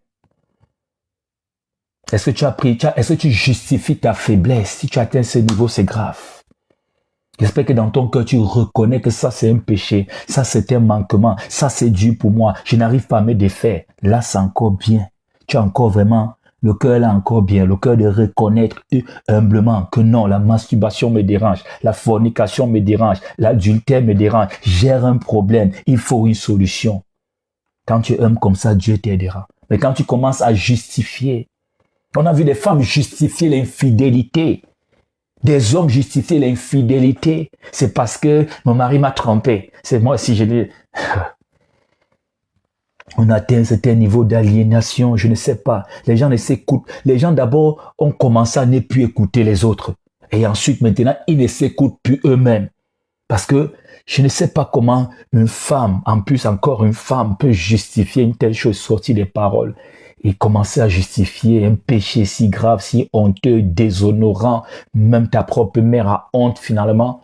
[SPEAKER 1] Est-ce que tu justifies ta faiblesse? Si tu atteins ce niveau, c'est grave. J'espère que dans ton cœur, tu reconnais que ça, c'est un péché. Ça, c'est un manquement. Ça, c'est dur pour moi. Je n'arrive pas à me défaire. Là, c'est encore bien. Tu as encore vraiment, le cœur là encore bien. Le cœur de reconnaître humblement que non, la masturbation me dérange. La fornication me dérange. L'adultère me dérange. J'ai un problème. Il faut une solution. Quand tu aimes comme ça, Dieu t'aidera. Mais quand tu commences à justifier, on a vu des femmes justifier l'infidélité. Des hommes justifier l'infidélité. C'est parce que mon mari m'a trompé. C'est moi aussi, je dis. On atteint un certain niveau d'aliénation, je ne sais pas. Les gens ne s'écoutent. Les gens d'abord ont commencé à ne plus écouter les autres. Et ensuite, maintenant, ils ne s'écoutent plus eux-mêmes. Parce que je ne sais pas comment une femme, en plus encore une femme, peut justifier une telle chose sortie des paroles et commencer à justifier un péché si grave, si honteux, déshonorant. Même ta propre mère a honte finalement.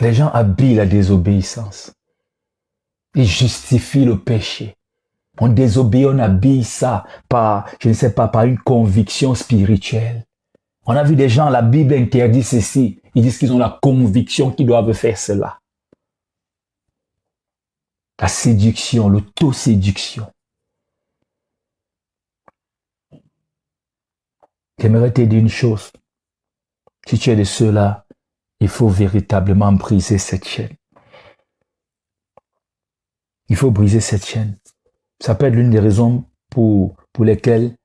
[SPEAKER 1] Les gens habillent la désobéissance. Ils justifient le péché. On désobéit, on habille ça par, je ne sais pas, par une conviction spirituelle. On a vu des gens, la Bible interdit ceci. Ils disent qu'ils ont la conviction qu'ils doivent faire cela. La séduction, l'autoséduction. J'aimerais te dire une chose. Si tu es de ceux-là, il faut véritablement briser cette chaîne. Il faut briser cette chaîne. Ça peut être l'une des raisons pour lesquelles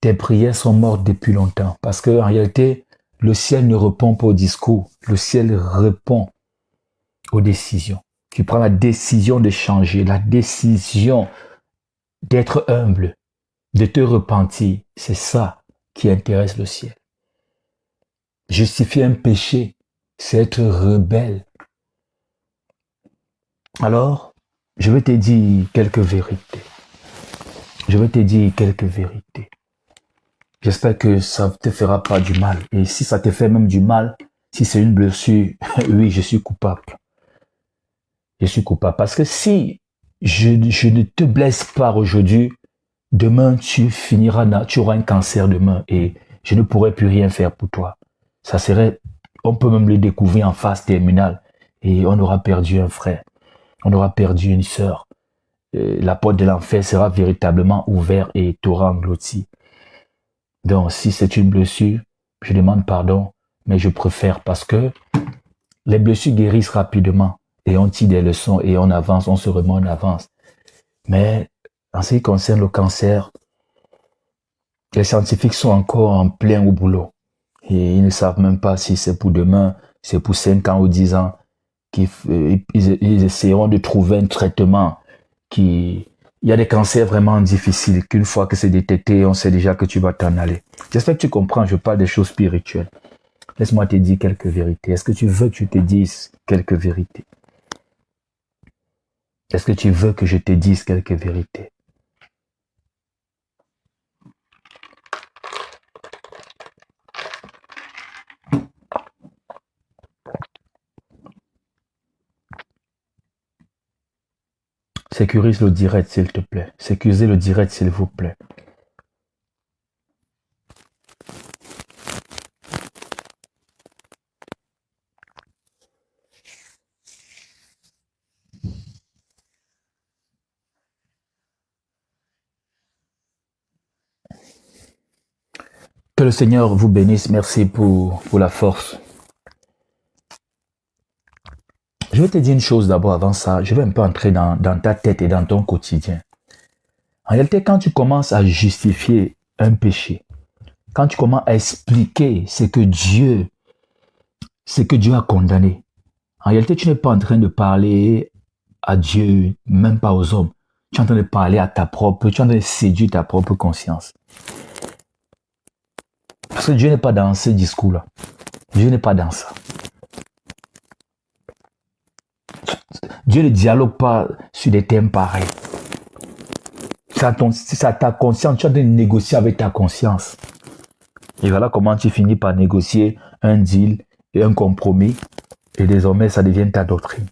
[SPEAKER 1] tes prières sont mortes depuis longtemps. Parce qu'en réalité, le ciel ne répond pas au discours. Le ciel répond aux décisions. Tu prends la décision de changer, la décision d'être humble, de te repentir. C'est ça qui intéresse le ciel. Justifier un péché, c'est être rebelle. Alors, je vais te dire quelques vérités. J'espère que ça ne te fera pas du mal. Et si ça te fait même du mal, si c'est une blessure, oui, je suis coupable. Je suis coupable. Parce que si je ne te blesse pas aujourd'hui, demain tu auras un cancer demain et je ne pourrai plus rien faire pour toi. Ça serait, on peut même le découvrir en phase terminale et on aura perdu un frère, on aura perdu une sœur. La porte de l'enfer sera véritablement ouverte et t'aura englouti. Donc, si c'est une blessure, je demande pardon, mais je préfère parce que les blessures guérissent rapidement et on tire des leçons et on avance, on se remet en avance. Mais en ce qui concerne le cancer, les scientifiques sont encore en plein au boulot et ils ne savent même pas si c'est pour demain, c'est pour 5 ans ou 10 ans qu'ils essaieront de trouver un traitement qui... Il y a des cancers vraiment difficiles qu'une fois que c'est détecté, on sait déjà que tu vas t'en aller. J'espère que tu comprends, je parle des choses spirituelles. Laisse-moi te dire quelques vérités. Est-ce que tu veux que je te dise quelques vérités? Est-ce que tu veux que je te dise quelques vérités? Sécurise le direct, s'il te plaît. Sécurisez le direct, s'il vous plaît. Que le Seigneur vous bénisse. Merci pour la force. Je vais te dire une chose d'abord avant ça. Je vais un peu entrer dans ta tête et dans ton quotidien. En réalité, quand tu commences à justifier un péché, quand tu commences à expliquer ce que Dieu a condamné, en réalité, tu n'es pas en train de parler à Dieu, même pas aux hommes. Tu es en train de parler à tu es en train de séduire ta propre conscience. Parce que Dieu n'est pas dans ce discours-là. Dieu n'est pas dans ça. Dieu ne dialogue pas sur des thèmes pareils. C'est ta conscience, tu es en train de négocier avec ta conscience. Et voilà comment tu finis par négocier un deal et un compromis. Et désormais, ça devient ta doctrine.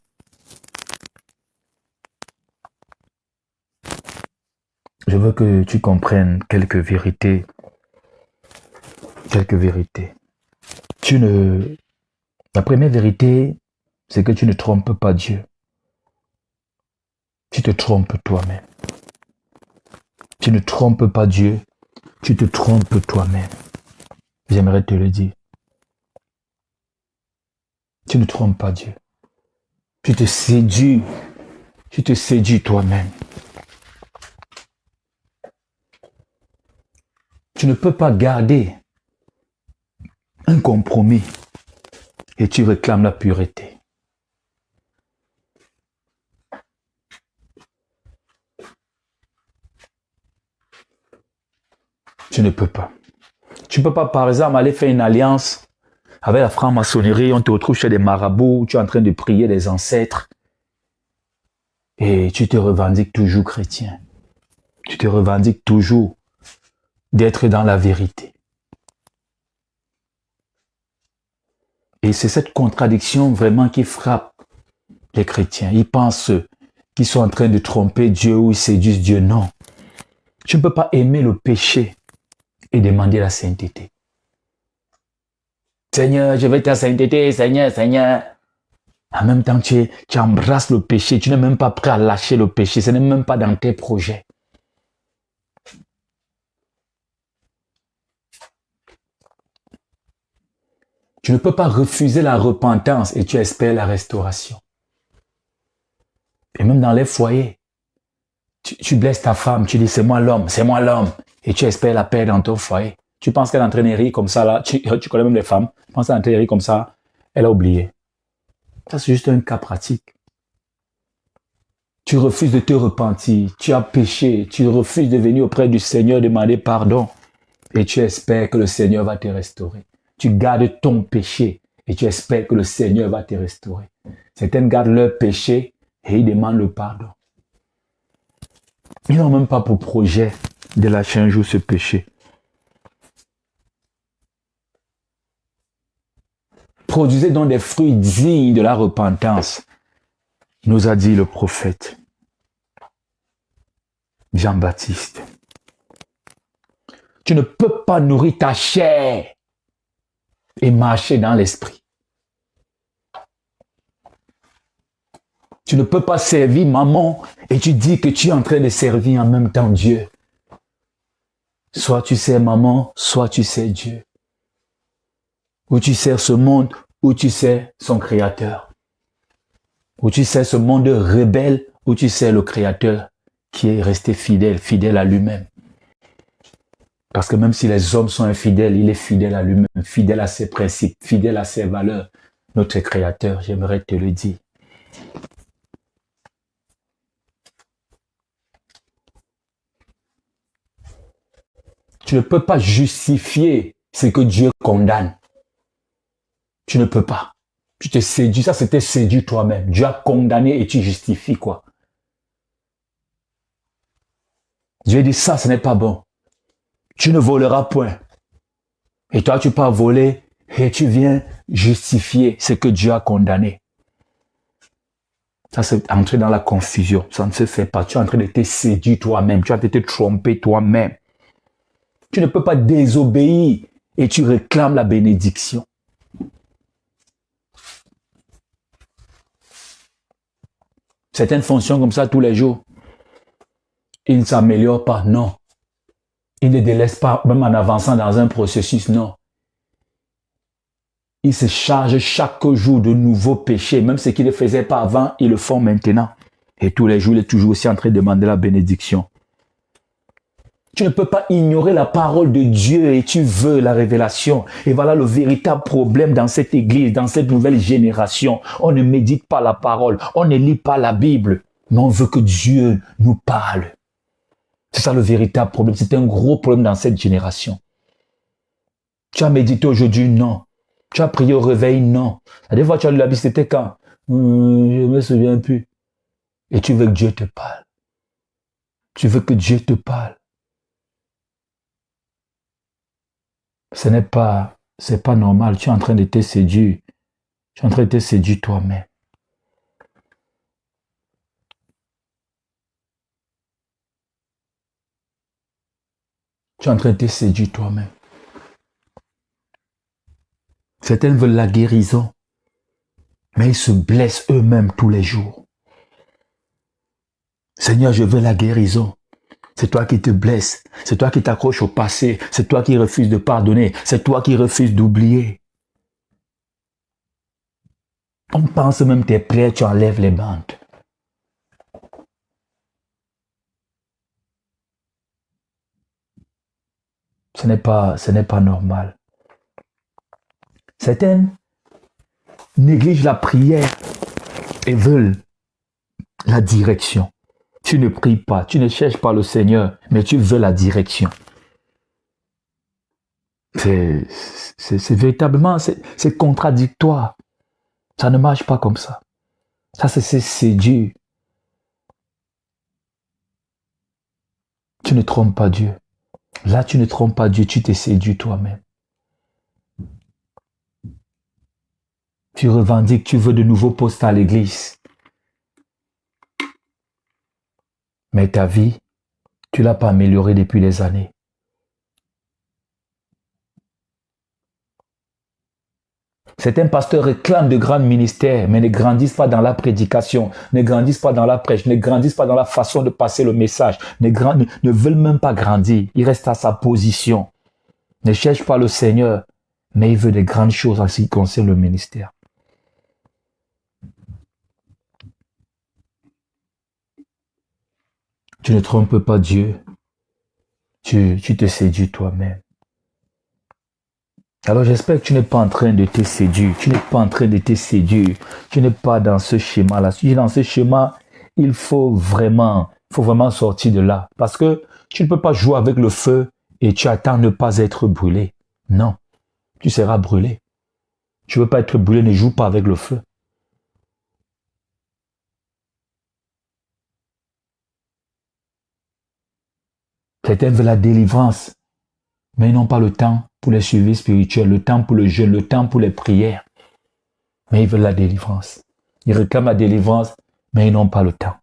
[SPEAKER 1] Je veux que tu comprennes quelques vérités. Quelques vérités. La première vérité, c'est que tu ne trompes pas Dieu. Tu te trompes toi-même. Tu ne trompes pas Dieu, tu te trompes toi-même. J'aimerais te le dire. Tu ne trompes pas Dieu. Tu te séduis toi-même. Tu ne peux pas garder un compromis et tu réclames la pureté. Tu ne peux pas. Tu ne peux pas, par exemple, aller faire une alliance avec la franc-maçonnerie, on te retrouve chez des marabouts, tu es en train de prier les ancêtres et tu te revendiques toujours chrétien. Tu te revendiques toujours d'être dans la vérité. Et c'est cette contradiction vraiment qui frappe les chrétiens. Ils pensent qu'ils sont en train de tromper Dieu ou ils séduisent Dieu. Non. Tu ne peux pas aimer le péché et demander la sainteté. Seigneur, je veux ta sainteté, Seigneur, Seigneur. En même temps, tu embrasses le péché, tu n'es même pas prêt à lâcher le péché, ce n'est même pas dans tes projets. Tu ne peux pas refuser la repentance et tu espères la restauration. Et même dans les foyers, tu blesses ta femme, tu dis c'est moi l'homme, et tu espères la paix dans ton foyer. Tu penses qu'elle est en train de rire comme ça, là, tu connais même les femmes, tu penses qu'elle est en train de rire comme ça, elle a oublié. Ça, c'est juste un cas pratique. Tu refuses de te repentir, tu as péché, tu refuses de venir auprès du Seigneur demander pardon, et tu espères que le Seigneur va te restaurer. Tu gardes ton péché, et tu espères que le Seigneur va te restaurer. Certains gardent leur péché, et ils demandent le pardon. Ils n'ont même pas pour projet de lâcher un jour ce péché. Produisez donc des fruits dignes de la repentance, nous a dit le prophète Jean-Baptiste. Tu ne peux pas nourrir ta chair et marcher dans l'esprit. Tu ne peux pas servir maman et tu dis que tu es en train de servir en même temps Dieu. Soit tu sers maman, soit tu sers Dieu. Ou tu sers ce monde, ou tu sers son créateur. Ou tu sers ce monde rebelle, ou tu sers le créateur qui est resté fidèle, fidèle à lui-même. Parce que même si les hommes sont infidèles, il est fidèle à lui-même, fidèle à ses principes, fidèle à ses valeurs. Notre créateur, j'aimerais te le dire. Tu ne peux pas justifier ce que Dieu condamne. Tu ne peux pas. Tu te séduis, ça c'était séduit toi-même. Dieu a condamné et tu justifies quoi? Dieu dit ça, ce n'est pas bon. Tu ne voleras point. Et toi, tu pars voler et tu viens justifier ce que Dieu a condamné. Ça, c'est entrer dans la confusion. Ça ne se fait pas. Tu es en train de te séduire toi-même. Tu es en train de te tromper toi-même. Tu ne peux pas désobéir et tu réclames la bénédiction. Certaines fonctions comme ça tous les jours, ils ne s'améliorent pas, non. Ils ne délaissent pas, même en avançant dans un processus, non. Ils se chargent chaque jour de nouveaux péchés. Même ce qu'ils ne faisaient pas avant, ils le font maintenant. Et tous les jours, il est toujours aussi en train de demander la bénédiction. Tu ne peux pas ignorer la parole de Dieu et tu veux la révélation. Et voilà le véritable problème dans cette église, dans cette nouvelle génération. On ne médite pas la parole, on ne lit pas la Bible, mais on veut que Dieu nous parle. C'est ça le véritable problème. C'est un gros problème dans cette génération. Tu as médité aujourd'hui? Non. Tu as prié au réveil? Non. Des fois, tu as lu la Bible, c'était quand? Je ne me souviens plus. Et tu veux que Dieu te parle. Tu veux que Dieu te parle. C'est pas normal. Tu es en train de te séduire. Tu es en train de te séduire toi-même. Tu es en train de te séduire toi-même. Certains veulent la guérison, mais ils se blessent eux-mêmes tous les jours. Seigneur, je veux la guérison. C'est toi qui te blesses. C'est toi qui t'accroches au passé. C'est toi qui refuses de pardonner. C'est toi qui refuses d'oublier. On pense même tes plaies, tu enlèves les bandes. Ce n'est pas normal. Certains négligent la prière et veulent la direction. Tu ne pries pas, tu ne cherches pas le Seigneur, mais tu veux la direction. C'est véritablement, c'est contradictoire. Ça ne marche pas comme ça. Ça, c'est séduire. Tu ne trompes pas Dieu. Là, tu ne trompes pas Dieu, tu te séduis toi-même. Tu revendiques, tu veux de nouveaux postes à l'église. Mais ta vie, tu ne l'as pas améliorée depuis des années. Certains pasteurs réclament de grands ministères, mais ne grandissent pas dans la prédication, ne grandissent pas dans la prêche, ne grandissent pas dans la façon de passer le message, ne veulent même pas grandir. Ils restent à sa position. Ne cherchent pas le Seigneur, mais ils veulent de grandes choses en ce qui concerne le ministère. Tu ne trompes pas Dieu. Tu te séduis toi-même. Alors j'espère que tu n'es pas en train de te séduire. Tu n'es pas en train de te séduire. Tu n'es pas dans ce schéma-là. Si tu es dans ce schéma, il faut vraiment sortir de là. Parce que tu ne peux pas jouer avec le feu et tu attends ne pas être brûlé. Non, tu seras brûlé. Tu ne veux pas être brûlé, ne joue pas avec le feu. Certains veulent la délivrance, mais ils n'ont pas le temps pour les suivis spirituels, le temps pour le jeûne, le temps pour les prières. Mais ils veulent la délivrance. Ils réclament la délivrance, mais ils n'ont pas le temps.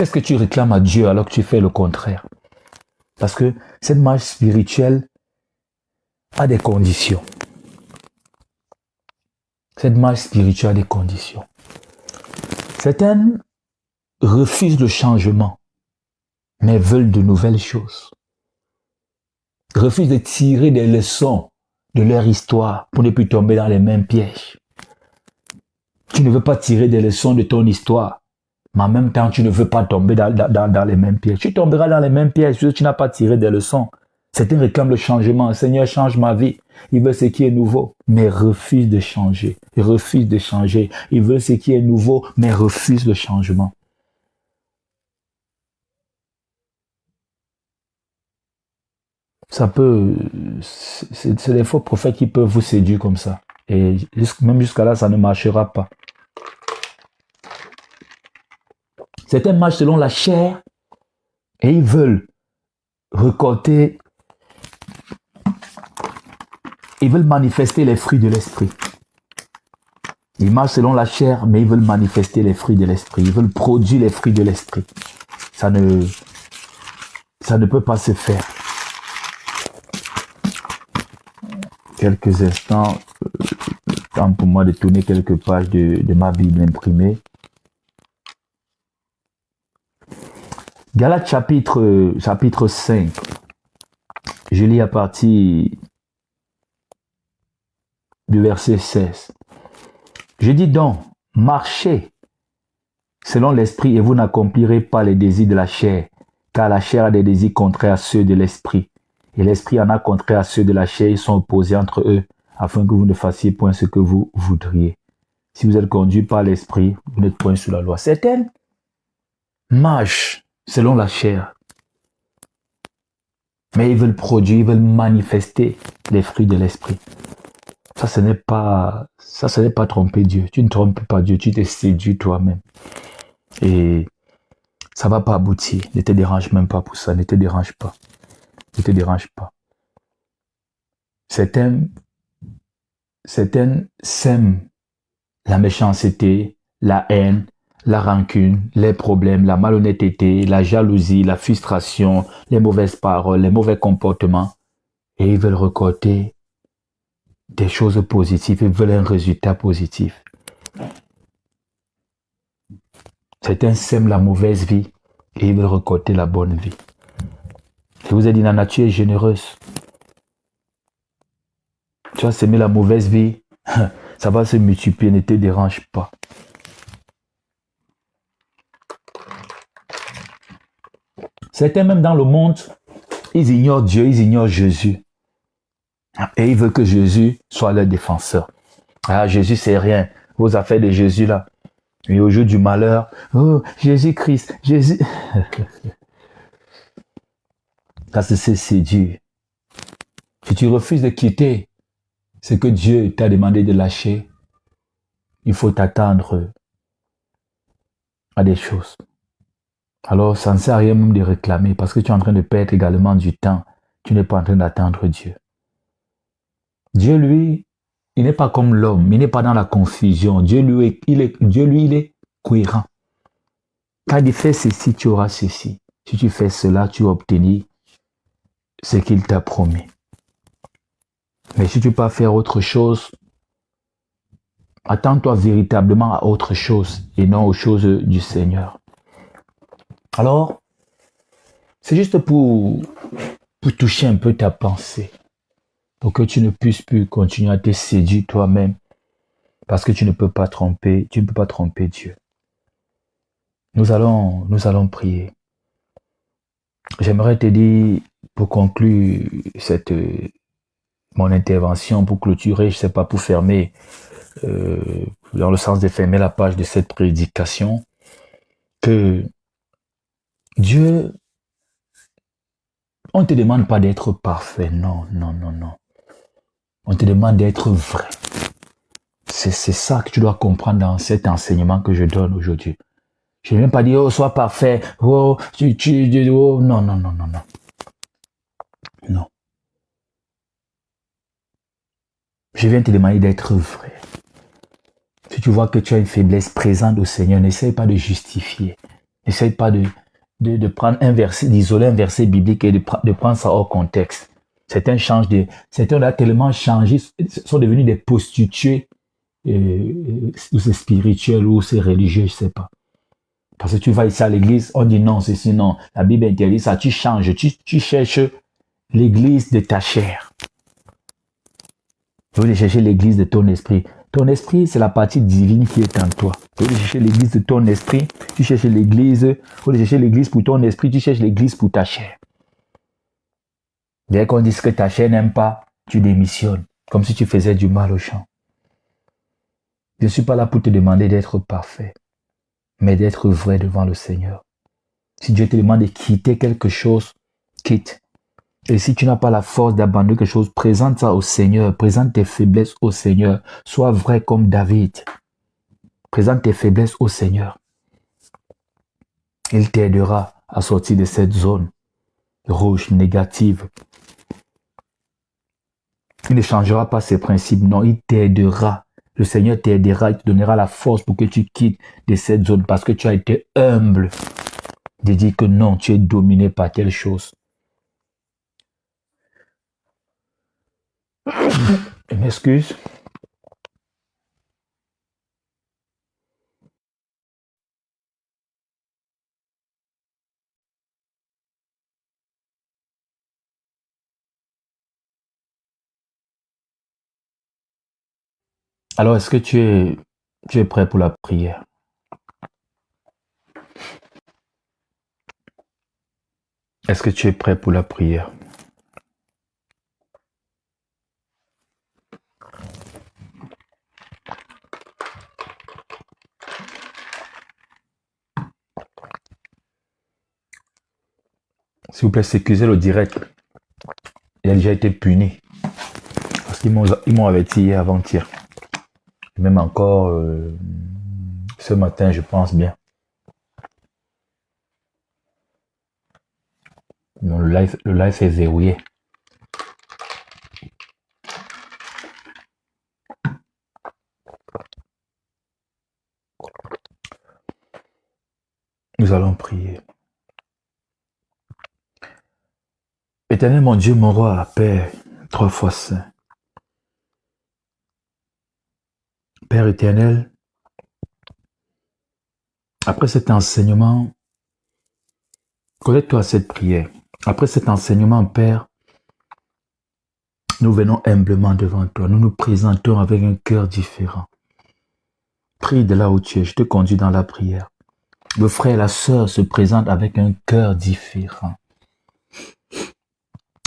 [SPEAKER 1] Qu'est-ce que tu réclames à Dieu alors que tu fais le contraire? Parce que cette marche spirituelle a des conditions. Cette marche spirituelle a des conditions. Certaines refusent le changement, mais veulent de nouvelles choses. Refusent de tirer des leçons de leur histoire pour ne plus tomber dans les mêmes pièges. Tu ne veux pas tirer des leçons de ton histoire, mais en même temps, tu ne veux pas tomber dans les mêmes pièges. Tu tomberas dans les mêmes pièges si tu n'as pas tiré des leçons. Certains réclament le changement. Seigneur, change ma vie. Ils veulent ce qui est nouveau, mais refusent de changer. Ils refusent de changer. Ils veulent ce qui est nouveau, mais refusent le changement. Ça peut... C'est des faux prophètes qui peuvent vous séduire comme ça. Et même jusqu'à là, ça ne marchera pas. Certains marchent selon la chair et ils veulent récolter, ils veulent manifester les fruits de l'esprit. Ils marchent selon la chair, mais ils veulent manifester les fruits de l'esprit. Ils veulent produire les fruits de l'esprit. Ça ne peut pas se faire. Quelques instants, temps pour moi de tourner quelques pages de ma Bible imprimée. Galates chapitre 5. Je lis à partir du verset 16. Je dis donc, marchez selon l'esprit et vous n'accomplirez pas les désirs de la chair, car la chair a des désirs contraires à ceux de l'esprit. Et l'esprit en a contraire à ceux de la chair, ils sont opposés entre eux, afin que vous ne fassiez point ce que vous voudriez. Si vous êtes conduit par l'esprit, vous n'êtes point sous la loi. Certaines marchent selon la chair. Mais ils veulent produire, ils veulent manifester les fruits de l'esprit. Ça, ce n'est pas tromper Dieu. Tu ne trompes pas Dieu, tu te séduis toi-même. Et ça ne va pas aboutir. Ne te dérange même pas pour ça, ne te dérange pas. Ne te dérange pas. Certaines sèment la méchanceté, la haine, la rancune, les problèmes, la malhonnêteté, la jalousie, la frustration, les mauvaises paroles, les mauvais comportements. Et ils veulent récolter des choses positives, ils veulent un résultat positif. Certains sèment la mauvaise vie et ils veulent récolter la bonne vie. Je vous ai dit, la nature est généreuse. Tu vas s'aimer la mauvaise vie, ça va se multiplier, ne te dérange pas. Certains même dans le monde, ils ignorent Dieu, ils ignorent Jésus. Et ils veulent que Jésus soit leur défenseur. Ah, Jésus c'est rien, vos affaires de Jésus là. Et au jour du malheur, oh, Jésus-Christ, Jésus... Ça c'est séduire. Si tu refuses de quitter ce que Dieu t'a demandé de lâcher, il faut t'attendre à des choses. Alors, ça ne sert à rien même de réclamer parce que tu es en train de perdre également du temps. Tu n'es pas en train d'attendre Dieu. Dieu, lui, il n'est pas comme l'homme. Il n'est pas dans la confusion. Dieu, lui, il est cohérent. Quand il fait ceci, tu auras ceci. Si tu fais cela, tu vas obtenir ce qu'il t'a promis. Mais si tu peux pas faire autre chose, attends-toi véritablement à autre chose et non aux choses du Seigneur. Alors, c'est juste pour toucher un peu ta pensée, pour que tu ne puisses plus continuer à te séduire toi-même, parce que tu ne peux pas tromper Dieu. Nous allons prier. J'aimerais te dire, pour conclure mon intervention, pour clôturer, je ne sais pas, pour fermer, dans le sens de fermer la page de cette prédication, que Dieu, on ne te demande pas d'être parfait, non. On te demande d'être vrai. C'est ça que tu dois comprendre dans cet enseignement que je donne aujourd'hui. Je ne viens pas dire, oh, sois parfait, oh, oh, non. Non. Je viens te demander d'être vrai. Si tu vois que tu as une faiblesse présente au Seigneur, n'essaye pas de justifier. N'essaye pas de prendre un verset, d'isoler un verset biblique et de prendre ça hors contexte. Certains ont tellement changé, sont devenus des prostituées, ou c'est spirituel, ou c'est religieux, je sais pas. Parce que tu vas ici à l'église, on dit non, c'est sinon, la Bible interdit ça, tu changes, tu cherches l'église de ta chair. Tu veux chercher l'église de ton esprit. Ton esprit, c'est la partie divine qui est en toi. Tu veux chercher l'église de ton esprit, tu cherches l'église, tu veux chercher l'église pour ton esprit, tu cherches l'église pour ta chair. Dès qu'on dit que ta chair n'aime pas, tu démissionnes, comme si tu faisais du mal aux gens. Je ne suis pas là pour te demander d'être parfait, mais d'être vrai devant le Seigneur. Si Dieu te demande de quitter quelque chose, quitte. Et si tu n'as pas la force d'abandonner quelque chose, présente ça au Seigneur, présente tes faiblesses au Seigneur. Sois vrai comme David. Présente tes faiblesses au Seigneur. Il t'aidera à sortir de cette zone rouge, négative. Il ne changera pas ses principes, non, il t'aidera. Le Seigneur t'aidera, il te donnera la force pour que tu quittes de cette zone parce que tu as été humble de dire que non, tu es dominé par telle chose. Je m'excuse. Alors, est-ce que tu es prêt pour la prière? Est-ce que tu es prêt pour la prière? S'il vous plaît, sécurisez le direct. Il a déjà été puni. Parce qu'ils m'ont averti hier avant-hier. Même encore ce matin, je pense bien. Non, le live est verrouillé. Nous allons prier. Éternel mon Dieu, mon roi, Père, 3 fois saint. Père éternel, après cet enseignement, connecte-toi à cette prière. Après cet enseignement, Père, nous venons humblement devant toi. Nous nous présentons avec un cœur différent. Prie de là où tu es. Je te conduis dans la prière. Le frère et la sœur se présentent avec un cœur différent.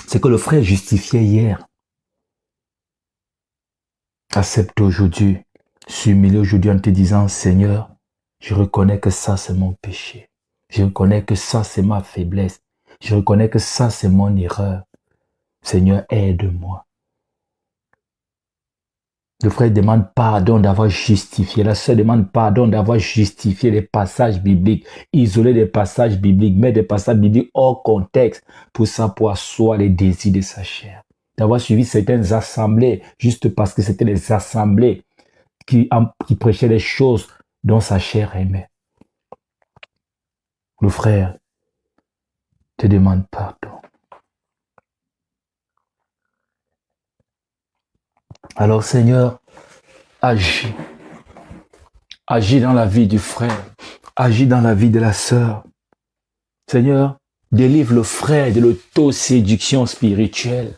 [SPEAKER 1] C'est que le frère justifiait hier. Accepte aujourd'hui. S'humilie aujourd'hui en te disant, Seigneur, je reconnais que ça c'est mon péché. Je reconnais que ça c'est ma faiblesse. Je reconnais que ça c'est mon erreur. Seigneur, aide-moi. Le frère demande pardon d'avoir justifié. La sœur demande pardon d'avoir justifié les passages bibliques, isoler des passages bibliques, mettre des passages bibliques hors contexte pour ça, pour asseoir les désirs de sa chair. D'avoir suivi certaines assemblées juste parce que c'était des assemblées qui prêchaient des choses dont sa chair aimait. Le frère te demande pardon. Alors Seigneur, agis. Agis dans la vie du frère. Agis dans la vie de la sœur. Seigneur, délivre le frère de l'autoséduction spirituelle.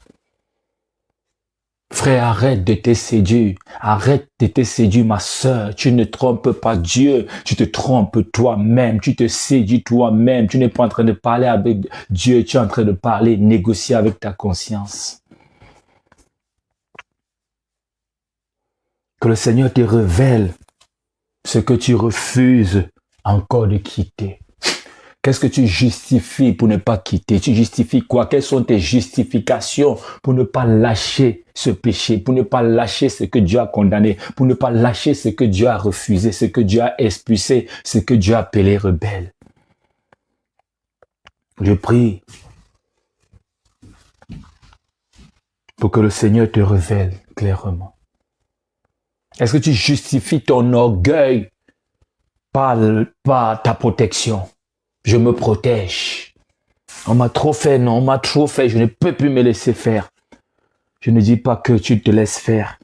[SPEAKER 1] Frère, arrête de te séduire. Arrête de te séduire, ma sœur. Tu ne trompes pas Dieu. Tu te trompes toi-même. Tu te séduis toi-même. Tu n'es pas en train de parler avec Dieu. Tu es en train de parler, négocier avec ta conscience. Que le Seigneur te révèle ce que tu refuses encore de quitter. Qu'est-ce que tu justifies pour ne pas quitter? Tu justifies quoi? Quelles sont tes justifications pour ne pas lâcher ce péché, pour ne pas lâcher ce que Dieu a condamné, pour ne pas lâcher ce que Dieu a refusé, ce que Dieu a expulsé, ce que Dieu a appelé rebelle? Je prie pour que le Seigneur te révèle clairement. Est-ce que tu justifies ton orgueil par ta protection? Je me protège. On m'a trop fait, non, on m'a trop fait, je ne peux plus me laisser faire. Je ne dis pas que tu te laisses faire,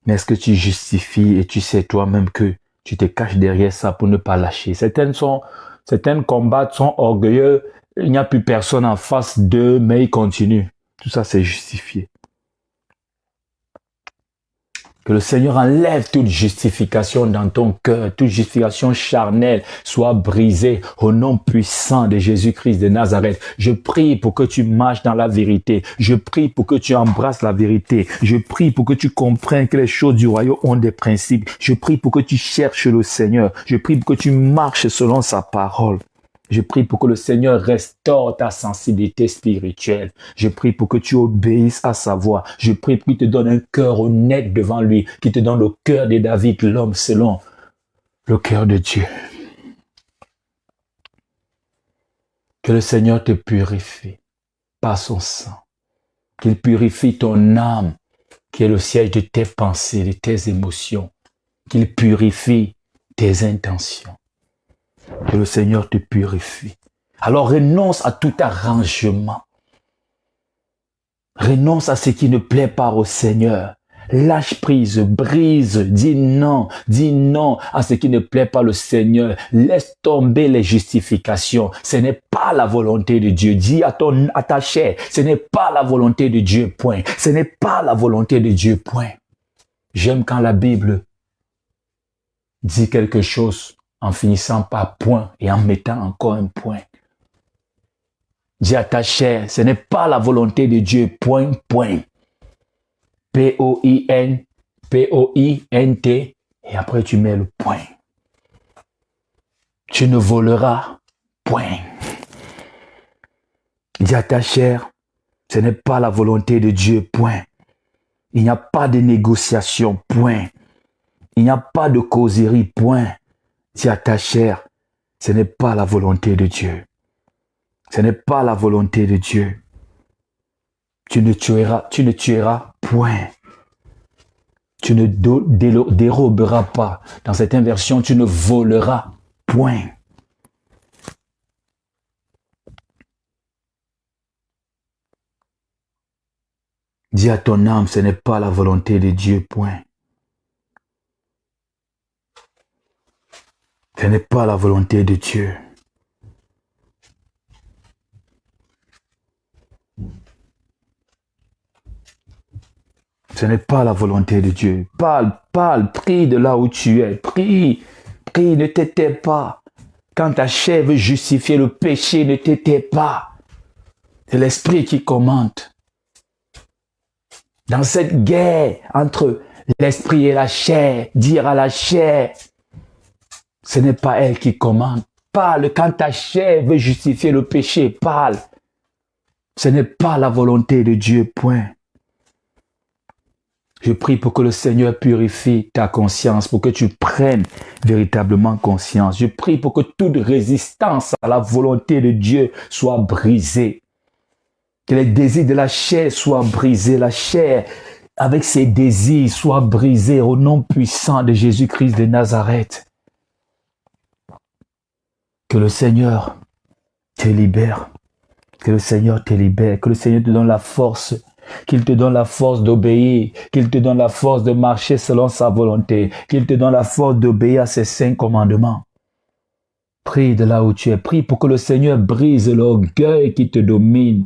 [SPEAKER 1] mais est-ce que tu justifies et tu sais toi-même que tu te caches derrière ça pour ne pas lâcher. Certaines combattent, sont orgueilleux, il n'y a plus personne en face d'eux, mais ils continuent. Tout ça, c'est justifié. Que le Seigneur enlève toute justification dans ton cœur, toute justification charnelle soit brisée au nom puissant de Jésus-Christ de Nazareth. Je prie pour que tu marches dans la vérité. Je prie pour que tu embrasses la vérité. Je prie pour que tu comprennes que les choses du royaume ont des principes. Je prie pour que tu cherches le Seigneur. Je prie pour que tu marches selon sa parole. Je prie pour que le Seigneur restaure ta sensibilité spirituelle. Je prie pour que tu obéisses à sa voix. Je prie pour qu'il te donne un cœur honnête devant lui, qu'il te donne le cœur de David, l'homme selon le cœur de Dieu. Que le Seigneur te purifie par son sang. Qu'il purifie ton âme, qui est le siège de tes pensées, de tes émotions. Qu'il purifie tes intentions. Que le Seigneur te purifie. Alors renonce à tout arrangement. Renonce à ce qui ne plaît pas au Seigneur. Lâche prise, brise, dis non à ce qui ne plaît pas au Seigneur. Laisse tomber les justifications. Ce n'est pas la volonté de Dieu. Dis à ta chair, ce n'est pas la volonté de Dieu, point. Ce n'est pas la volonté de Dieu, point. J'aime quand la Bible dit quelque chose en finissant par point et en mettant encore un point. Dis à ta chair, ce n'est pas la volonté de Dieu, point. P-O-I-N, P-O-I-N-T, et après tu mets le point. Tu ne voleras, point. Dis à ta chair, ce n'est pas la volonté de Dieu, point. Il n'y a pas de négociation, point. Il n'y a pas de causerie, point. Dis à ta chair, ce n'est pas la volonté de Dieu. Ce n'est pas la volonté de Dieu. Tu ne tueras, point. Tu ne déroberas pas. Dans cette inversion, tu ne voleras, point. Dis à ton âme, ce n'est pas la volonté de Dieu, point. Ce n'est pas la volonté de Dieu. Ce n'est pas la volonté de Dieu. Parle, prie de là où tu es. Prie, ne t'étais pas. Quand ta chair veut justifier le péché, ne t'étais pas. C'est l'esprit qui commande. Dans cette guerre entre l'esprit et la chair, dire à la chair, ce n'est pas elle qui commande. Parle quand ta chair veut justifier le péché. Parle. Ce n'est pas la volonté de Dieu, point. Je prie pour que le Seigneur purifie ta conscience, pour que tu prennes véritablement conscience. Je prie pour que toute résistance à la volonté de Dieu soit brisée. Que les désirs de la chair soient brisés. La chair, avec ses désirs, soit brisée au nom puissant de Jésus-Christ de Nazareth. Que le Seigneur te libère. Que le Seigneur te libère. Que le Seigneur te donne la force. Qu'il te donne la force d'obéir. Qu'il te donne la force de marcher selon sa volonté. Qu'il te donne la force d'obéir à ses 5 commandements. Prie de là où tu es. Prie pour que le Seigneur brise l'orgueil qui te domine.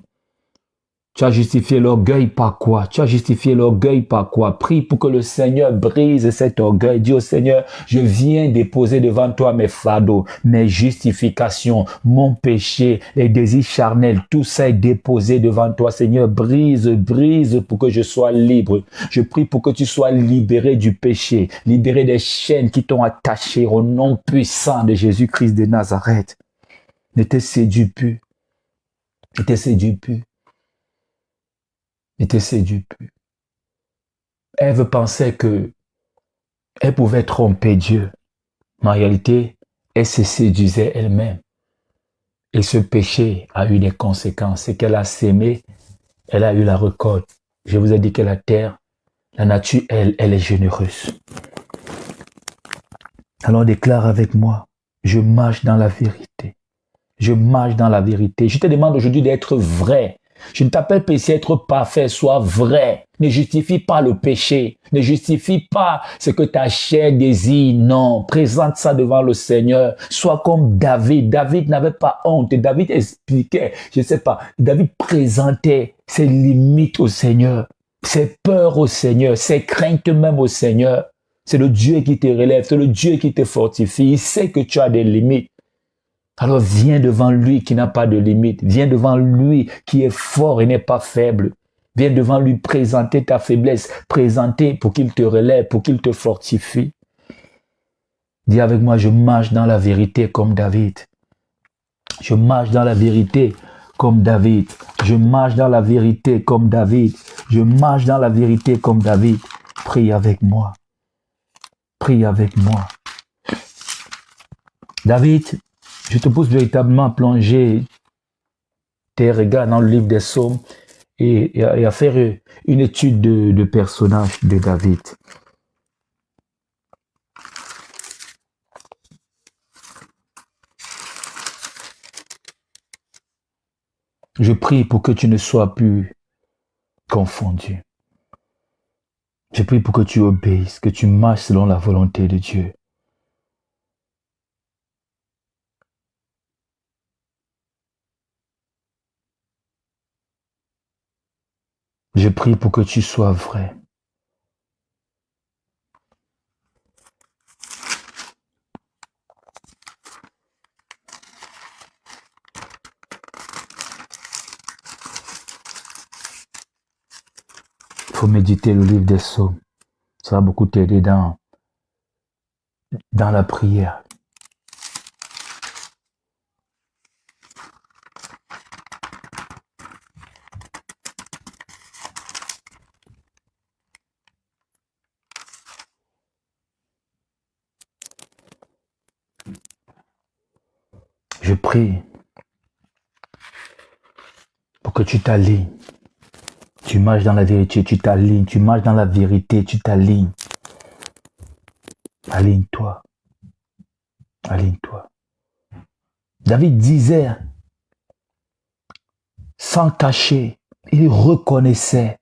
[SPEAKER 1] Tu as justifié l'orgueil par quoi? Tu as justifié l'orgueil par quoi? Prie pour que le Seigneur brise cet orgueil. Dis au Seigneur, je viens déposer devant toi mes fardeaux, mes justifications, mon péché, les désirs charnels. Tout ça est déposé devant toi, Seigneur. Brise pour que je sois libre. Je prie pour que tu sois libéré du péché, libéré des chaînes qui t'ont attaché au nom puissant de Jésus-Christ de Nazareth. Ne te séduis plus. Ne te séduis plus. Ne te séduis plus. Ève pensait que elle pouvait tromper Dieu. Mais en réalité, elle se séduisait elle-même. Et ce péché a eu des conséquences. Ce qu'elle a sémé, elle a eu la récolte. Je vous ai dit que la terre, la nature, elle est généreuse. Alors déclare avec moi, je marche dans la vérité. Je marche dans la vérité. Je te demande aujourd'hui d'être vrai. Je ne t'appelle pas ici à être parfait, sois vrai. Ne justifie pas le péché. Ne justifie pas ce que ta chair désire. Non, présente ça devant le Seigneur. Sois comme David. David n'avait pas honte. David expliquait, je ne sais pas, David présentait ses limites au Seigneur, ses peurs au Seigneur, ses craintes même au Seigneur. C'est le Dieu qui te relève, c'est le Dieu qui te fortifie. Il sait que tu as des limites. Alors viens devant lui qui n'a pas de limite. Viens devant lui qui est fort et n'est pas faible. Viens devant lui présenter ta faiblesse. Présenter pour qu'il te relève, pour qu'il te fortifie. Dis avec moi, je marche dans la vérité comme David. Je marche dans la vérité comme David. Je marche dans la vérité comme David. Je marche dans la vérité comme David. Prie avec moi. Prie avec moi. David, je te pousse véritablement à plonger tes regards dans le livre des Psaumes et à faire une étude de personnage de David. Je prie pour que tu ne sois plus confondu. Je prie pour que tu obéisses, que tu marches selon la volonté de Dieu. Je prie pour que tu sois vrai. Il faut méditer le livre des Psaumes. Ça va beaucoup t'aider dans la prière. Je prie pour que tu t'alignes. Tu marches dans la vérité, tu t'alignes. Tu marches dans la vérité, tu t'alignes. Aligne-toi. Aligne-toi. David disait, sans cacher, il reconnaissait.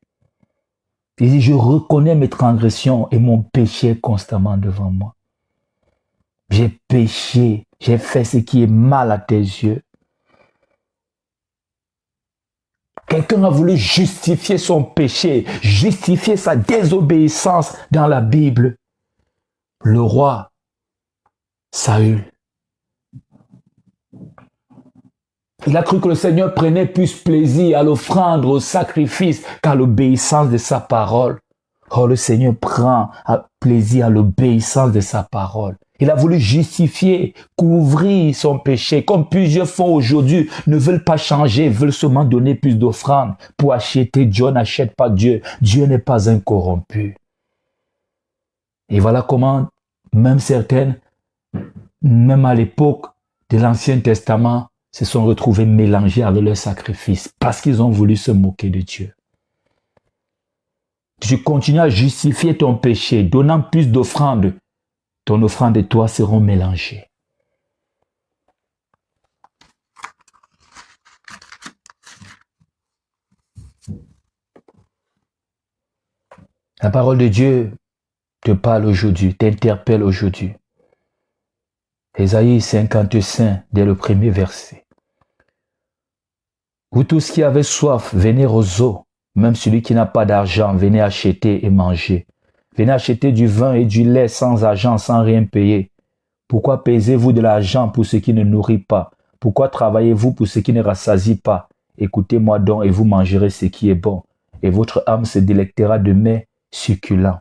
[SPEAKER 1] Il dit, je reconnais mes transgressions et mon péché est constamment devant moi. J'ai péché, j'ai fait ce qui est mal à tes yeux. Quelqu'un a voulu justifier son péché, justifier sa désobéissance dans la Bible. Le roi Saül. Il a cru que le Seigneur prenait plus plaisir à l'offrande, au sacrifice qu'à l'obéissance de sa parole. Oh, le Seigneur prend plaisir à l'obéissance de sa parole. Il a voulu justifier, couvrir son péché, comme plusieurs fois aujourd'hui ne veulent pas changer, veulent seulement donner plus d'offrandes pour acheter. Dieu n'achète pas Dieu. Dieu n'est pas un corrompu. Et voilà comment, même certaines, même à l'époque de l'Ancien Testament, se sont retrouvés mélangés avec leurs sacrifices parce qu'ils ont voulu se moquer de Dieu. Tu continues à justifier ton péché, donnant plus d'offrandes. Ton offrande et toi seront mélangées. La parole de Dieu te parle aujourd'hui, t'interpelle aujourd'hui. Ésaïe 55, dès le premier verset. Vous tous qui avez soif, venez aux eaux. Même celui qui n'a pas d'argent, venez acheter et manger. Venez acheter du vin et du lait sans argent, sans rien payer. Pourquoi pesez-vous de l'argent pour ce qui ne nourrit pas? Pourquoi travaillez-vous pour ce qui ne rassasie pas? Écoutez-moi donc et vous mangerez ce qui est bon. Et votre âme se délectera de mets succulents.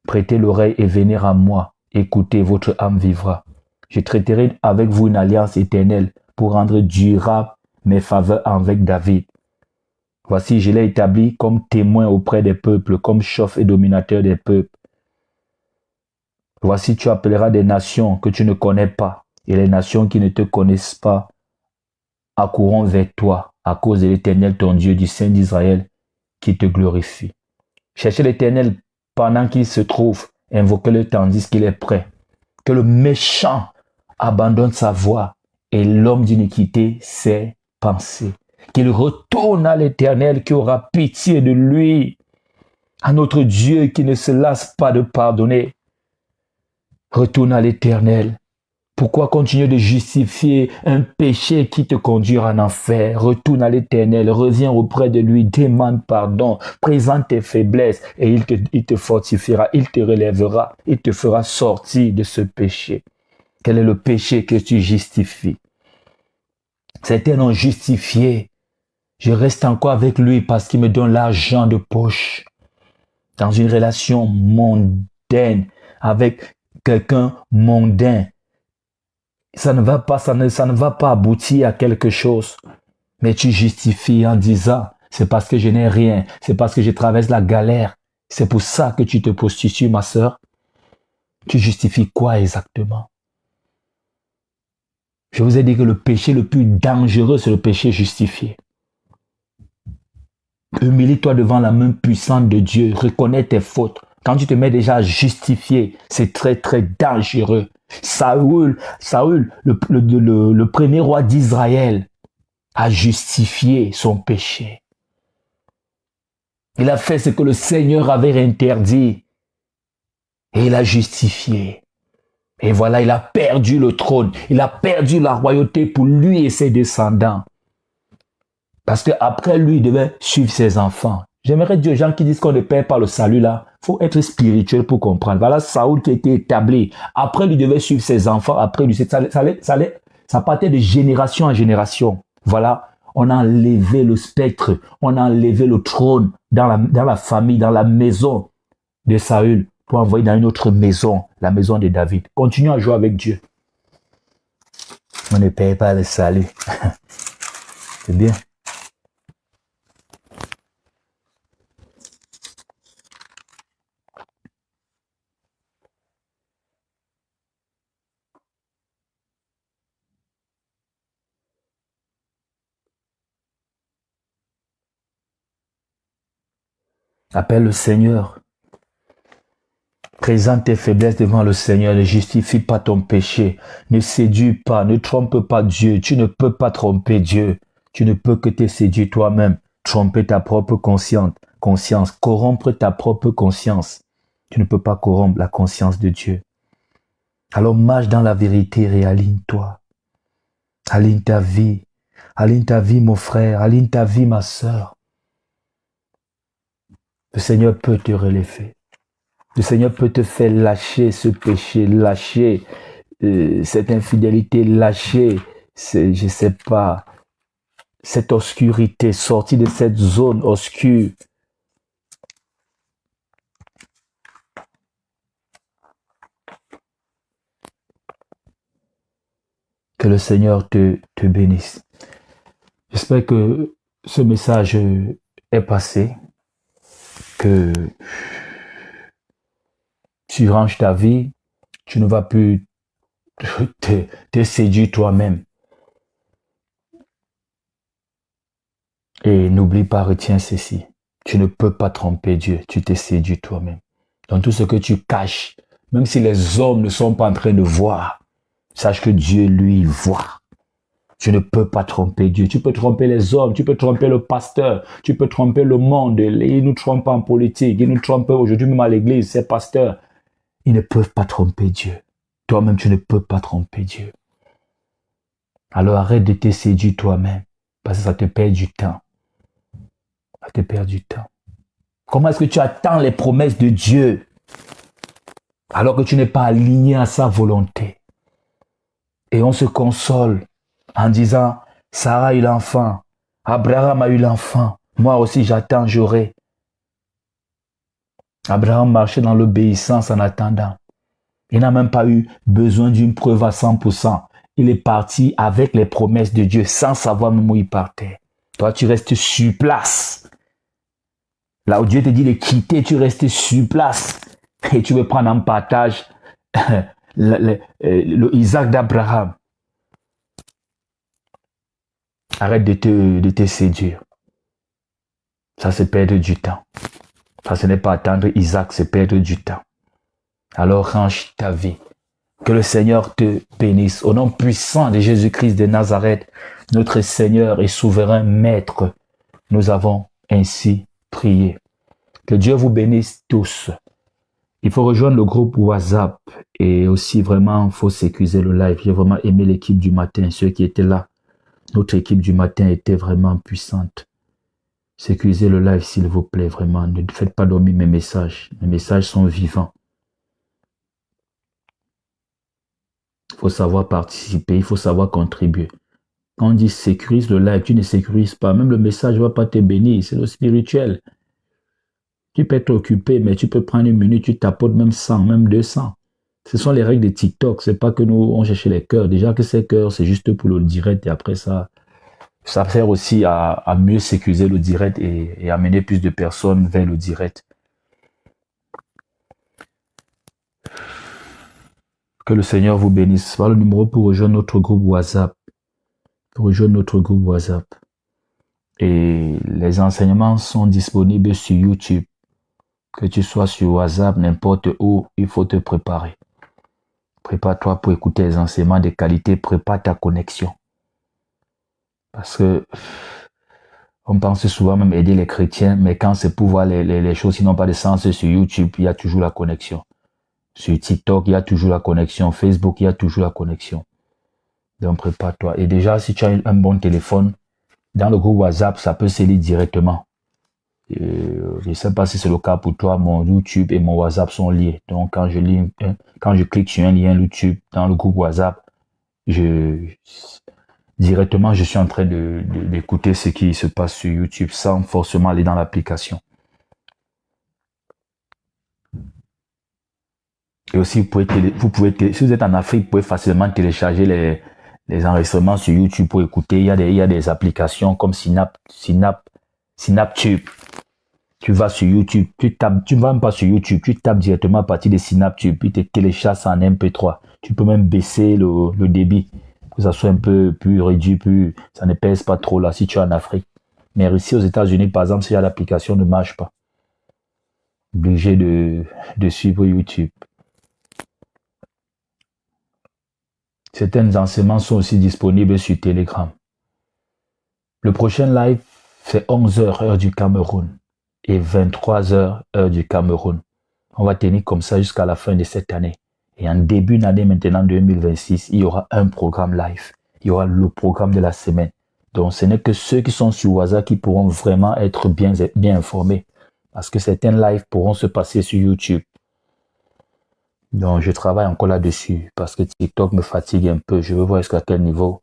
[SPEAKER 1] Prêtez l'oreille et venez à moi. Écoutez, votre âme vivra. Je traiterai avec vous une alliance éternelle pour rendre durable mes faveurs avec David. Voici, je l'ai établi comme témoin auprès des peuples, comme chef et dominateur des peuples. Voici, tu appelleras des nations que tu ne connais pas, et les nations qui ne te connaissent pas accourront vers toi à cause de l'Éternel, ton Dieu, du Saint d'Israël, qui te glorifie. Cherchez l'Éternel pendant qu'il se trouve, invoquez-le tandis qu'il est prêt. Que le méchant abandonne sa voie et l'homme d'iniquité ses pensées. Qu'il retourne à l'Éternel qui aura pitié de lui, à notre Dieu qui ne se lasse pas de pardonner. Retourne à l'Éternel. Pourquoi continuer de justifier un péché qui te conduit en enfer? Retourne à l'Éternel, reviens auprès de lui, demande pardon, présente tes faiblesses et il te fortifiera, il te relèvera, il te fera sortir de ce péché. Quel est le péché que tu justifies? Certains ont justifié. Je reste encore avec lui parce qu'il me donne l'argent de poche. Dans une relation mondaine avec quelqu'un mondain. Ça ne va pas aboutir à quelque chose. Mais tu justifies en disant, c'est parce que je n'ai rien, c'est parce que je traverse la galère. C'est pour ça que tu te prostitues, ma sœur. Tu justifies quoi exactement? Je vous ai dit que le péché le plus dangereux, c'est le péché justifié. Humilie-toi devant la main puissante de Dieu. Reconnais tes fautes. Quand tu te mets déjà à justifier, c'est très très dangereux. Saül, le premier roi d'Israël, a justifié son péché. Il a fait ce que le Seigneur avait interdit. Et il a justifié. Et voilà, il a perdu le trône. Il a perdu la royauté pour lui et ses descendants. Parce qu'après lui, il devait suivre ses enfants. J'aimerais dire aux gens qui disent qu'on ne perd pas le salut là, il faut être spirituel pour comprendre. Voilà Saül qui a été établi. Après lui, il devait suivre ses enfants. Après lui, ça partait de génération en génération. Voilà, on a enlevé le spectre, on a enlevé le trône dans la famille, dans la maison de Saül pour envoyer dans une autre maison, la maison de David. Continuons à jouer avec Dieu. On ne paye pas le salut. C'est bien. Appelle le Seigneur. Présente tes faiblesses devant le Seigneur. Ne justifie pas ton péché. Ne séduis pas. Ne trompe pas Dieu. Tu ne peux pas tromper Dieu. Tu ne peux que te séduire toi-même. Tromper ta propre conscience. Corrompre ta propre conscience. Tu ne peux pas corrompre la conscience de Dieu. Alors marche dans la vérité et aligne-toi. Aligne ta vie. Aligne ta vie, mon frère. Aligne ta vie, ma sœur. Le Seigneur peut te relever. Le Seigneur peut te faire lâcher ce péché, lâcher cette infidélité, lâcher, je sais pas, cette obscurité, sortir de cette zone obscure. Que le Seigneur te bénisse. J'espère que ce message est passé, que tu ranges ta vie, tu ne vas plus te séduire toi-même. Et n'oublie pas, retiens ceci. Tu ne peux pas tromper Dieu, tu te séduis toi-même. Dans tout ce que tu caches, même si les hommes ne sont pas en train de voir, sache que Dieu, lui, voit. Tu ne peux pas tromper Dieu. Tu peux tromper les hommes, tu peux tromper le pasteur, tu peux tromper le monde. Ils nous trompent en politique, ils nous trompent aujourd'hui même à l'église, ces pasteurs. Ils ne peuvent pas tromper Dieu. Toi-même, tu ne peux pas tromper Dieu. Alors arrête de te séduire toi-même, parce que ça te perd du temps. Ça te perd du temps. Comment est-ce que tu attends les promesses de Dieu alors que tu n'es pas aligné à sa volonté? Et on se console en disant, Sarah a eu l'enfant, Abraham a eu l'enfant, moi aussi j'attends, j'aurai. Abraham marchait dans l'obéissance en attendant. Il n'a même pas eu besoin d'une preuve à 100%. Il est parti avec les promesses de Dieu sans savoir même où il partait. Toi, tu restes sur place. Là où Dieu te dit de quitter, tu restes sur place. Et tu veux prendre en partage le Isaac d'Abraham. Arrête de te séduire. Ça, c'est perdre du temps. Ça, ce n'est pas attendre Isaac, c'est perdre du temps. Alors range ta vie. Que le Seigneur te bénisse. Au nom puissant de Jésus-Christ de Nazareth, notre Seigneur et souverain Maître, nous avons ainsi prié. Que Dieu vous bénisse tous. Il faut rejoindre le groupe WhatsApp et aussi vraiment, il faut sécuriser le live. J'ai vraiment aimé l'équipe du matin, ceux qui étaient là. Notre équipe du matin était vraiment puissante. Sécurisez le live s'il vous plaît, vraiment. Ne faites pas dormir mes messages. Mes messages sont vivants. Il faut savoir participer, il faut savoir contribuer. Quand on dit sécurise le live, tu ne sécurises pas. Même le message ne va pas te bénir. C'est le spirituel. Tu peux être occupé, mais tu peux prendre une minute, tu tapotes même 100, même 200. Ce sont les règles de TikTok. C'est pas que nous, on cherche les cœurs. Déjà que ces cœurs, c'est juste pour le direct. Et après ça sert aussi à mieux sécuriser le direct et amener plus de personnes vers le direct. Que le Seigneur vous bénisse. Voilà le numéro pour rejoindre notre groupe WhatsApp. Et les enseignements sont disponibles sur YouTube. Que tu sois sur WhatsApp, n'importe où, il faut te préparer. Prépare-toi pour écouter les enseignements de qualité. Prépare ta connexion. Parce que on pense souvent même aider les chrétiens, mais quand c'est pour voir les choses qui n'ont pas de sens sur YouTube, il y a toujours la connexion. Sur TikTok, il y a toujours la connexion. Facebook, il y a toujours la connexion. Donc, prépare-toi. Et déjà, si tu as un bon téléphone, dans le groupe WhatsApp, ça peut se lire directement. Je ne sais pas si c'est le cas pour toi, mon YouTube et mon WhatsApp sont liés. Donc, quand je clique sur un lien YouTube dans le groupe WhatsApp, directement, je suis en train d'écouter ce qui se passe sur YouTube sans forcément aller dans l'application. Et aussi, si vous êtes en Afrique, vous pouvez facilement télécharger les enregistrements sur YouTube pour écouter. Il y a des applications comme Synaptube. Tu vas sur YouTube, tu ne vas même pas sur YouTube, tu tapes directement à partir de Synaptube, puis tu télécharges ça en MP3. Tu peux même baisser le débit, que ça soit un peu plus réduit, ça ne pèse pas trop là si tu es en Afrique. Mais ici aux États-Unis, par exemple, si l'application ne marche pas, obligé de suivre YouTube. Certains enseignements sont aussi disponibles sur Telegram. Le prochain live, c'est 11h heure du Cameroun et 23h heure du Cameroun. On va tenir comme ça jusqu'à la fin de cette année. Et en début d'année maintenant 2026, il y aura un programme live. Il y aura le programme de la semaine. Donc ce n'est que ceux qui sont sur WhatsApp qui pourront vraiment être bien informés. Parce que certains lives pourront se passer sur YouTube. Donc je travaille encore là-dessus parce que TikTok me fatigue un peu. Je veux voir jusqu'à quel niveau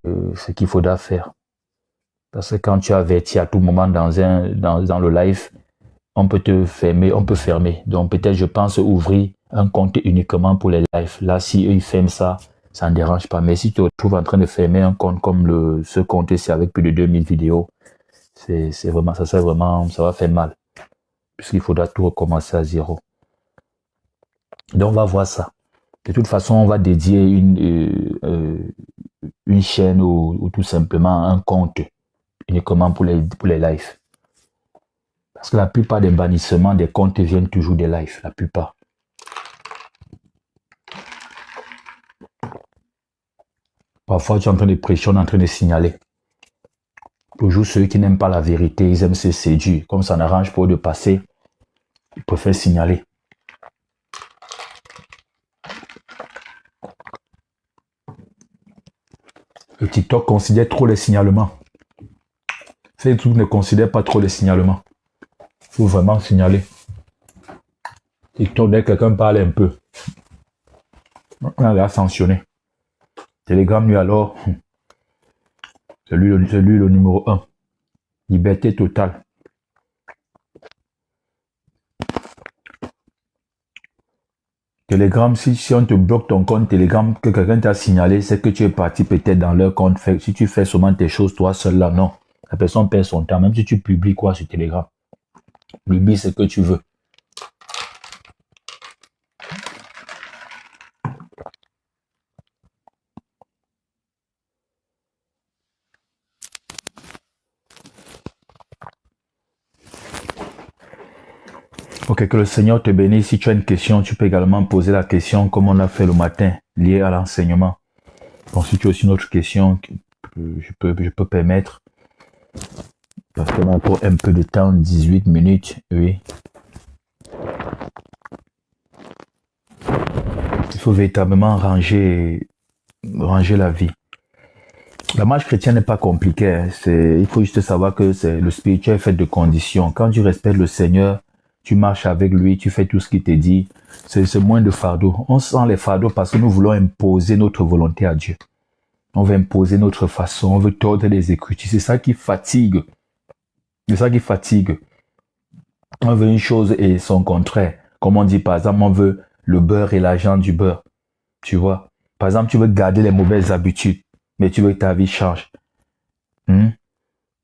[SPEAKER 1] ce qu'il faudra faire. Parce que quand tu es averti à tout moment dans le live, on peut te fermer, on peut fermer. Donc peut-être je pense ouvrir un compte uniquement pour les lives. Là, si eux ils ferment ça, ça ne dérange pas. Mais si tu te retrouves en train de fermer un compte comme ce compte-ci avec plus de 2000 vidéos, c'est vraiment, ça va faire mal. Puisqu'il faudra tout recommencer à zéro. Donc on va voir ça. De toute façon, on va dédier une chaîne ou tout simplement un compte uniquement pour les lives. Parce que la plupart des bannissements des comptes viennent toujours des lives, la plupart. Parfois, tu es en train de prêcher, on est en train de signaler. Toujours ceux qui n'aiment pas la vérité, ils aiment se séduire. Comme ça n'arrange pas de passer, ils préfèrent signaler. Le TikTok considère trop les signalements. Facebook ne considère pas trop les signalements. Il faut vraiment signaler. TikTok, dès que quelqu'un parle un peu, on va sanctionner. Telegram, lui alors, c'est lui le numéro 1. Liberté totale. Telegram, si on te bloque ton compte Telegram, que quelqu'un t'a signalé, c'est que tu es parti peut-être dans leur compte. Si tu fais seulement tes choses toi seul là, non. La personne perd son temps, même si tu publies quoi sur Telegram. Publie ce que tu veux. Ok, que le Seigneur te bénisse. Si tu as une question, tu peux également poser la question comme on a fait le matin, liée à l'enseignement. Bon, si tu as aussi une autre question, je peux permettre. Parce qu'on a encore un peu de temps, 18 minutes, oui. Il faut véritablement ranger la vie. La marche chrétienne n'est pas compliquée. Hein. Il faut juste savoir que le spirituel est fait de conditions. Quand tu respectes le Seigneur, tu marches avec lui, tu fais tout ce qu'il te dit. C'est moins de fardeau. On sent les fardeaux parce que nous voulons imposer notre volonté à Dieu. On veut imposer notre façon, on veut tordre les écritures. C'est ça qui fatigue. C'est ça qui fatigue. On veut une chose et son contraire. Comme on dit, par exemple, on veut le beurre et l'argent du beurre. Tu vois? Par exemple, tu veux garder les mauvaises habitudes, mais tu veux que ta vie change.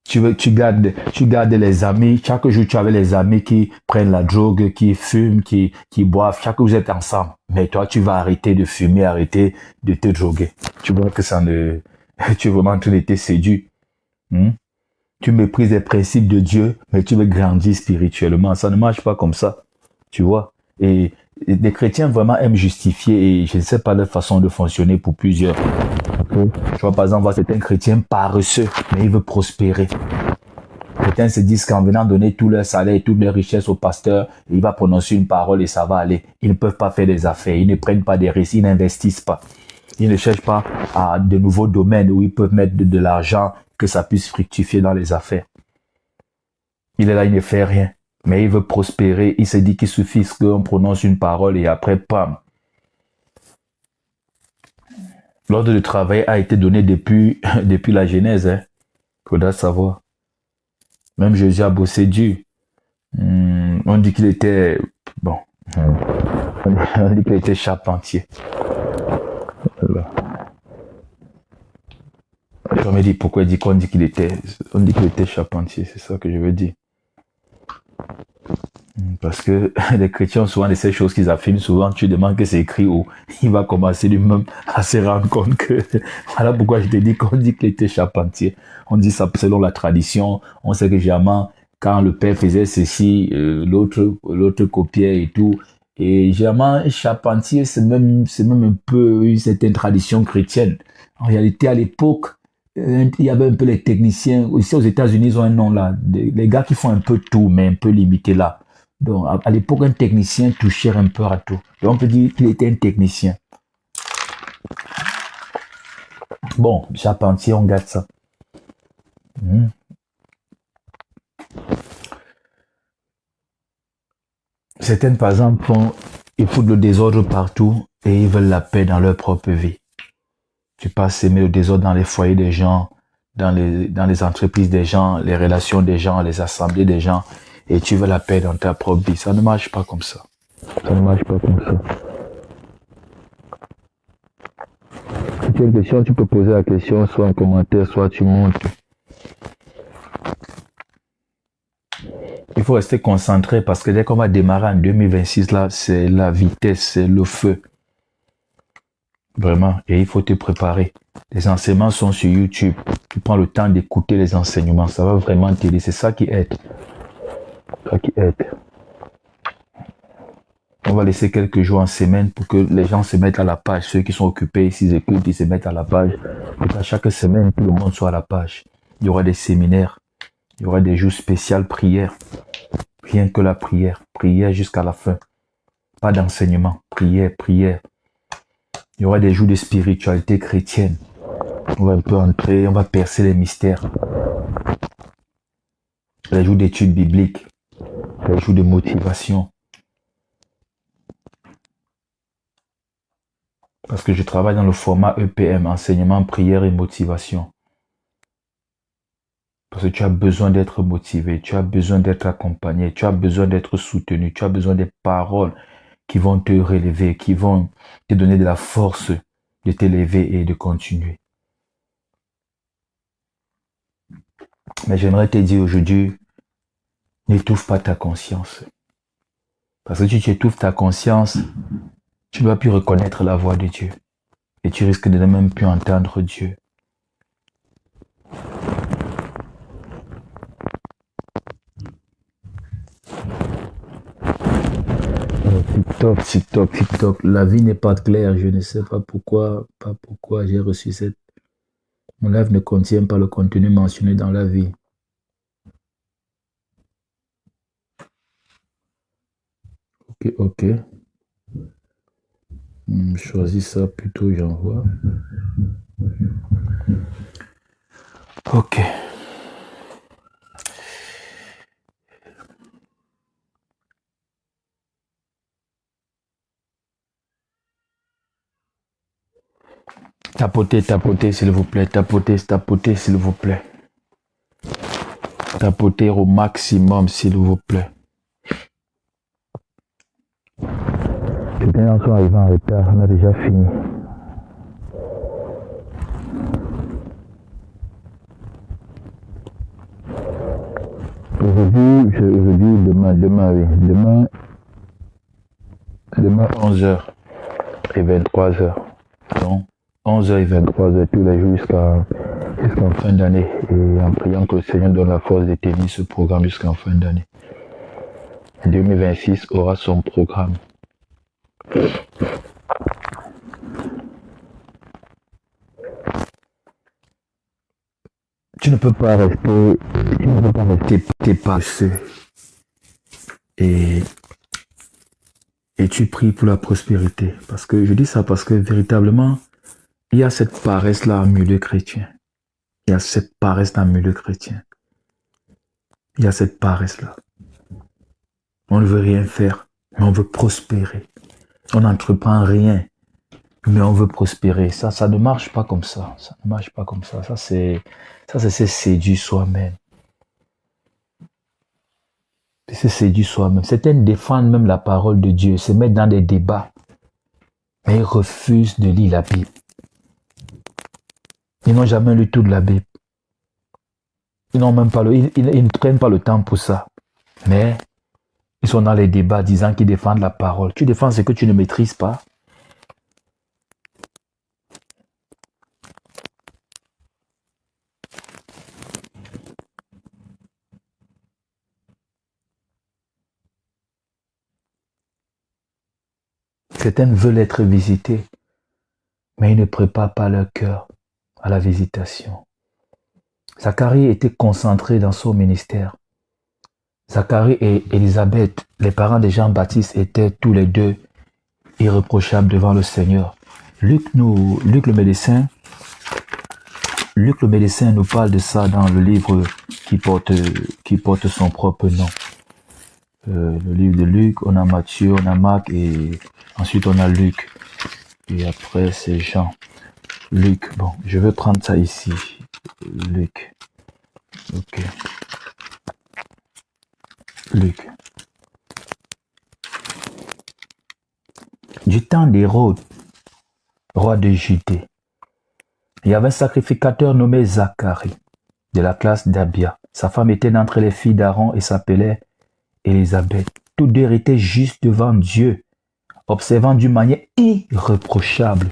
[SPEAKER 1] Tu gardes les amis. Chaque jour, tu avais les amis qui prennent la drogue, qui fument, qui boivent. Chaque jour, vous êtes ensemble. Mais toi, tu vas arrêter de fumer, arrêter de te droguer. Tu vois que ça ne... Tu es vraiment en train de te séduire. Tu méprises les principes de Dieu, mais tu veux grandir spirituellement. Ça ne marche pas comme ça. Tu vois? Et les chrétiens vraiment aiment justifier et je ne sais pas leur façon de fonctionner pour plusieurs. Tu vois, par exemple, c'est un chrétien paresseux, mais il veut prospérer. Certains se disent qu'en venant donner tout leur salaire et toutes leurs richesses au pasteur, il va prononcer une parole et ça va aller. Ils ne peuvent pas faire des affaires, ils ne prennent pas des risques, ils n'investissent pas. Ils ne cherchent pas à de nouveaux domaines où ils peuvent mettre de l'argent, que ça puisse fructifier dans les affaires. Il est là, il ne fait rien. Mais il veut prospérer, il se dit qu'il suffit qu'on prononce une parole et après, pam. L'ordre de travail a été donné depuis la Genèse. Hein. Faudra savoir. Même Jésus a bossé dur. On dit qu'il était... Bon. On dit qu'il était charpentier. Voilà. Je me dis pourquoi il dit qu'on dit qu'il était... On dit qu'il était charpentier, c'est ça que je veux dire. Parce que les chrétiens ont souvent de ces choses qu'ils affirment, souvent tu demandes que c'est écrit où il va commencer lui-même à se rendre compte que... Voilà pourquoi je te dis qu'on dit qu'il était charpentier. On dit ça selon la tradition. On sait que généralement, quand le père faisait ceci, l'autre copiait et tout. Et généralement, charpentier, c'est même un peu une certaine tradition chrétienne. En réalité, à l'époque, il y avait un peu les techniciens. Ici aux États-Unis, ils ont un nom là. Les gars qui font un peu tout, mais un peu limité là. Donc, à l'époque, un technicien touchait un peu à tout. Donc, on peut dire qu'il était un technicien. Bon, charpentier, on garde ça. Certaines, par exemple, ils foutent le désordre partout et ils veulent la paix dans leur propre vie. Tu passes semer le désordre dans les foyers des gens, dans les entreprises des gens, les relations des gens, les assemblées des gens, et tu veux la paix dans ta propre vie. Ça ne marche pas comme ça. Ça ne marche pas comme ça. Si tu as une question, tu peux poser la question, soit en commentaire, soit tu montes. Il faut rester concentré parce que dès qu'on va démarrer en 2026, là, c'est la vitesse, c'est le feu. Vraiment. Et il faut te préparer. Les enseignements sont sur YouTube. Tu prends le temps d'écouter les enseignements. Ça va vraiment t'aider. C'est ça qui aide. Ça qui aide. On va laisser quelques jours en semaine pour que les gens se mettent à la page. Ceux qui sont occupés, s'ils écoutent, ils se mettent à la page. Pour qu'à chaque semaine, tout le monde soit à la page. Il y aura des séminaires. Il y aura des jours spéciaux prières. Rien que la prière. Prière jusqu'à la fin. Pas d'enseignement. Prière, prière. Il y aura des jours de spiritualité chrétienne. On va un peu entrer, on va percer les mystères. Les jours d'études bibliques. Les jours de motivation. Parce que je travaille dans le format EPM, enseignement, prière et motivation. Parce que tu as besoin d'être motivé, tu as besoin d'être accompagné, tu as besoin d'être soutenu, tu as besoin des paroles qui vont te relever, qui vont te donner de la force de t'élever et de continuer. Mais j'aimerais te dire aujourd'hui, n'étouffe pas ta conscience. Parce que si tu étouffes ta conscience, tu ne vas plus reconnaître la voix de Dieu. Et tu risques de ne même plus entendre Dieu. TikTok, TikTok, TikTok. La vie n'est pas claire. Je ne sais pas pourquoi j'ai reçu cette. Mon live ne contient pas le contenu mentionné dans la vie. Ok, ok. Choisis ça plutôt, j'envoie. Ok. Tapotez, tapotez, s'il vous plaît. Tapotez, tapotez, s'il vous plaît. Tapotez au maximum, s'il vous plaît. Les gens sont arrivés en retard, on a déjà fini. Aujourd'hui, demain, oui. Demain 11h et 23h. Donc, 11h et 23h tous les jours jusqu'en fin d'année. Et en priant que le Seigneur donne la force de tenir ce programme jusqu'en fin d'année. 2026 aura son programme. Tu ne peux pas rester paresseux. Et tu pries pour la prospérité. Parce que je dis ça parce que véritablement, il y a cette paresse-là en milieu chrétien. Il y a cette paresse dans le milieu chrétien. Il y a cette paresse-là. On ne veut rien faire, mais on veut prospérer. On n'entreprend rien, mais on veut prospérer. Ça ne marche pas comme ça. Ça ne marche pas comme ça. Ça, c'est se séduire soi-même. C'est se séduire soi-même. Certains défendent même la parole de Dieu, se mettent dans des débats, mais ils refusent de lire la Bible. Ils n'ont jamais lu toute la Bible. Ils ne prennent pas le temps pour ça. Mais ils sont dans les débats disant qu'ils défendent la parole. Tu défends ce que tu ne maîtrises pas. Certains veulent être visités, mais ils ne préparent pas leur cœur à la visitation. Zacharie était concentré dans son ministère. Zacharie et Élisabeth, les parents de Jean-Baptiste, étaient tous les deux irréprochables devant le Seigneur. Luc le médecin nous parle de ça dans le livre qui porte son propre nom. Le livre de Luc, on a Matthieu, on a Marc et ensuite on a Luc. Et après c'est Jean. Luc, bon, je vais prendre ça ici. Luc. Ok. Luc. Du temps d'Hérode, roi de Judée, il y avait un sacrificateur nommé Zacharie, de la classe d'Abia. Sa femme était d'entre les filles d'Aaron et s'appelait Élisabeth. Tous deux étaient justes devant Dieu, observant d'une manière irréprochable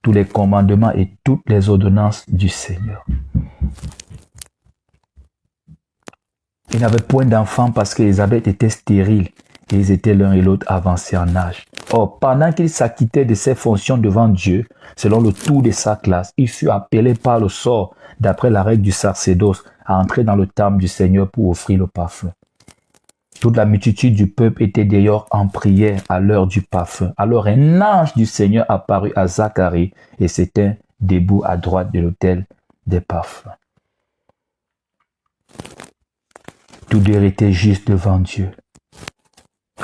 [SPEAKER 1] tous les commandements et toutes les ordonnances du Seigneur. Ils n'avaient point d'enfants parce qu'Élisabeth était stérile et ils étaient l'un et l'autre avancés en âge. Or, pendant qu'il s'acquittait de ses fonctions devant Dieu, selon le tour de sa classe, il fut appelé par le sort, d'après la règle du sacerdoce, à entrer dans le temple du Seigneur pour offrir le parfum. Toute la multitude du peuple était d'ailleurs en prière à l'heure du parfum. Alors un ange du Seigneur apparut à Zacharie et s'était debout à droite de l'autel des parfums. Tous deux étaient justes devant Dieu,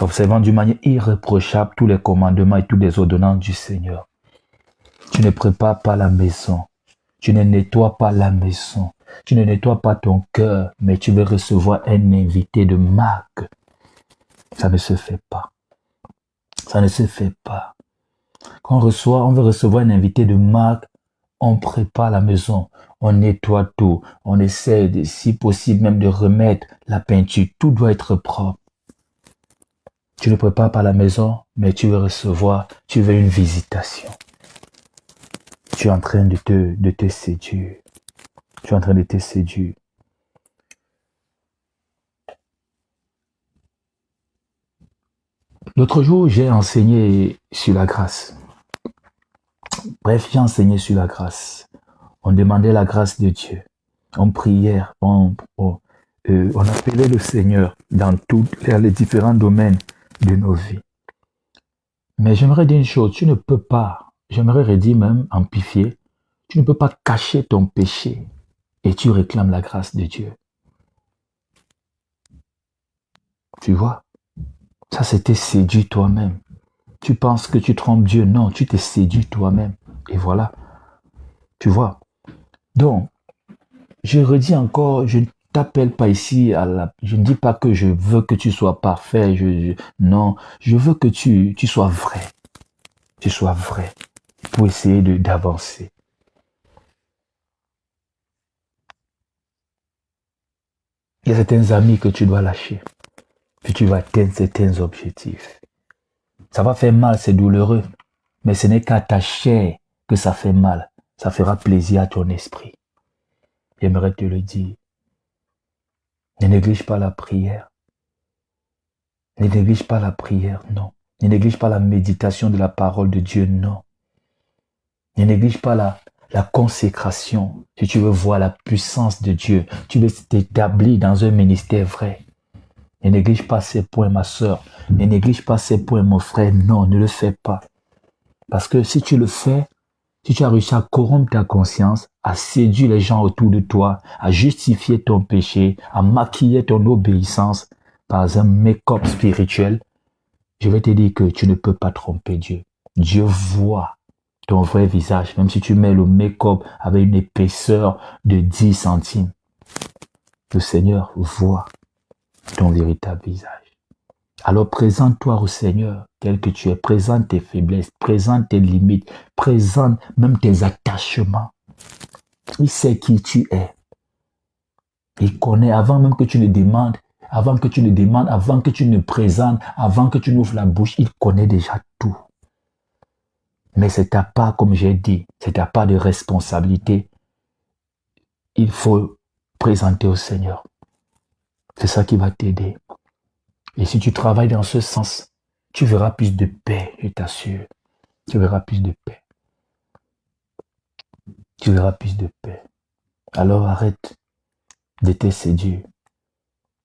[SPEAKER 1] observant d'une manière irréprochable tous les commandements et toutes les ordonnances du Seigneur. Tu ne prépares pas la maison, tu ne nettoies pas la maison, tu ne nettoies pas ton cœur, mais tu veux recevoir un invité de marque. Ça ne se fait pas. Ça ne se fait pas. Quand on veut recevoir un invité de marque, on prépare la maison, on nettoie tout, on essaie, si possible, même de remettre la peinture. Tout doit être propre. Tu ne prépares pas la maison, mais tu veux une visitation. Tu es en train de te séduire. Tu es en train de te séduire. L'autre jour, j'ai enseigné sur la grâce. Bref, j'ai enseigné sur la grâce. On demandait la grâce de Dieu. En prière, on appelait le Seigneur dans tous les différents domaines de nos vies. Mais j'aimerais dire une chose, tu ne peux pas, j'aimerais redire même, amplifier, tu ne peux pas cacher ton péché et tu réclames la grâce de Dieu. Tu vois, ça c'était séduit toi-même. Tu penses que tu trompes Dieu, non, tu te séduis toi-même. Et voilà, tu vois. Donc, je redis encore, je ne t'appelle pas ici je ne dis pas que je veux que tu sois parfait, non, je veux que tu sois vrai. Tu sois vrai pour essayer d'avancer. Il y a certains amis que tu dois lâcher, puis tu vas atteindre certains objectifs. Ça va faire mal, c'est douloureux, mais ce n'est qu'à ta chair que ça fait mal. Ça fera plaisir à ton esprit. J'aimerais te le dire. Ne néglige pas la prière. Ne néglige pas la prière, non. Ne néglige pas la méditation de la parole de Dieu, non. Ne néglige pas la consécration. Si tu veux voir la puissance de Dieu, tu veux t'établir dans un ministère vrai. Ne néglige pas ces points, ma soeur. Ne néglige pas ces points, mon frère. Non, ne le fais pas. Parce que si tu le fais, si tu as réussi à corrompre ta conscience, à séduire les gens autour de toi, à justifier ton péché, à maquiller ton obéissance par un make-up spirituel, je vais te dire que tu ne peux pas tromper Dieu. Dieu voit ton vrai visage, même si tu mets le make-up avec une épaisseur de 10 centimes. Le Seigneur voit ton véritable visage. Alors présente-toi au Seigneur tel que tu es, présente tes faiblesses, présente tes limites, présente même tes attachements. Il sait qui tu es. Il connaît avant même que tu ne demandes, avant que tu ne présentes, avant que tu n'ouvres la bouche, il connaît déjà tout. Mais c'est ta part, comme j'ai dit, c'est ta part de responsabilité. Il faut présenter au Seigneur. C'est ça qui va t'aider. Et si tu travailles dans ce sens, tu verras plus de paix, je t'assure. Tu verras plus de paix. Tu verras plus de paix. Alors arrête de te séduire.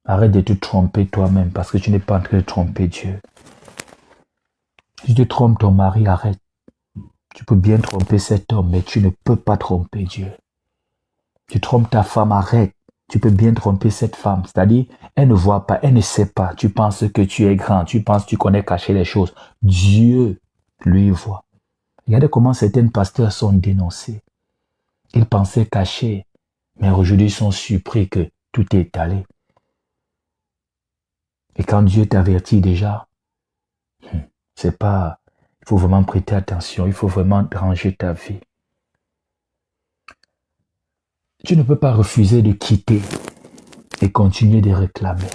[SPEAKER 1] Arrête de te tromper toi-même parce que tu n'es pas en train de tromper Dieu. Si tu trompes ton mari, arrête. Tu peux bien tromper cet homme, mais tu ne peux pas tromper Dieu. Tu trompes ta femme, arrête. Tu peux bien tromper cette femme. C'est-à-dire, elle ne voit pas, elle ne sait pas. Tu penses que tu es grand, tu penses que tu connais cacher les choses. Dieu, lui, voit. Regardez comment certains pasteurs sont dénoncés. Ils pensaient cacher, mais aujourd'hui ils sont surpris que tout est étalé. Et quand Dieu t'avertit déjà, c'est pas, il faut vraiment prêter attention, il faut vraiment ranger ta vie. Tu ne peux pas refuser de quitter et continuer de réclamer.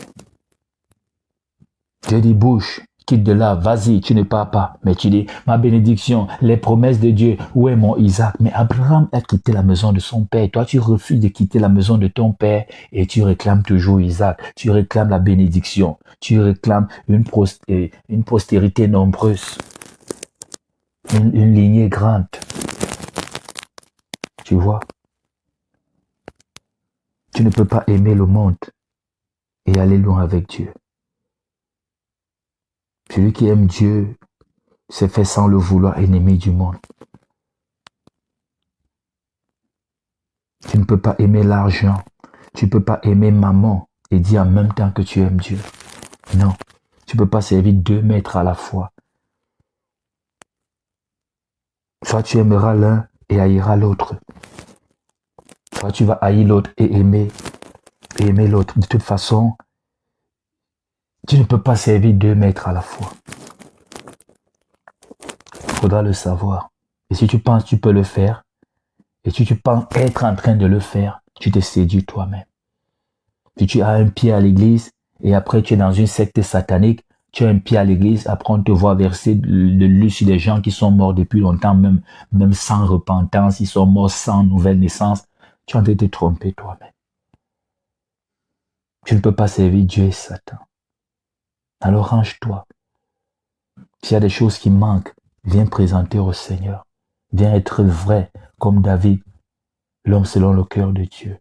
[SPEAKER 1] Dieu dit bouge, quitte de là, vas-y, tu ne pars pas. Mais tu dis, ma bénédiction, les promesses de Dieu, où est mon Isaac? Mais Abraham a quitté la maison de son père. Toi, tu refuses de quitter la maison de ton père et tu réclames toujours Isaac. Tu réclames la bénédiction. Tu réclames une postérité nombreuse. Une lignée grande. Tu vois? Tu ne peux pas aimer le monde et aller loin avec Dieu. Celui qui aime Dieu s'est fait sans le vouloir ennemi du monde. Tu ne peux pas aimer l'argent. Tu ne peux pas aimer maman et dire en même temps que tu aimes Dieu. Non. Tu ne peux pas servir 2 maîtres à la fois. Soit tu aimeras l'un et haïras l'autre. Soit tu vas haïr l'autre et aimer l'autre. De toute façon, tu ne peux pas servir 2 maîtres à la fois. Il faudra le savoir. Et si tu penses que tu peux le faire, et si tu penses être en train de le faire, tu te séduis toi-même. Si tu as un pied à l'église et après tu es dans une secte satanique, tu as un pied à l'église, après on te voit verser de l'huile sur des gens qui sont morts depuis longtemps, même sans repentance, ils sont morts sans nouvelle naissance. Tu es en train de te tromper toi-même. Tu ne peux pas servir Dieu et Satan. Alors range-toi. S'il y a des choses qui manquent, viens présenter au Seigneur. Viens être vrai comme David, l'homme selon le cœur de Dieu.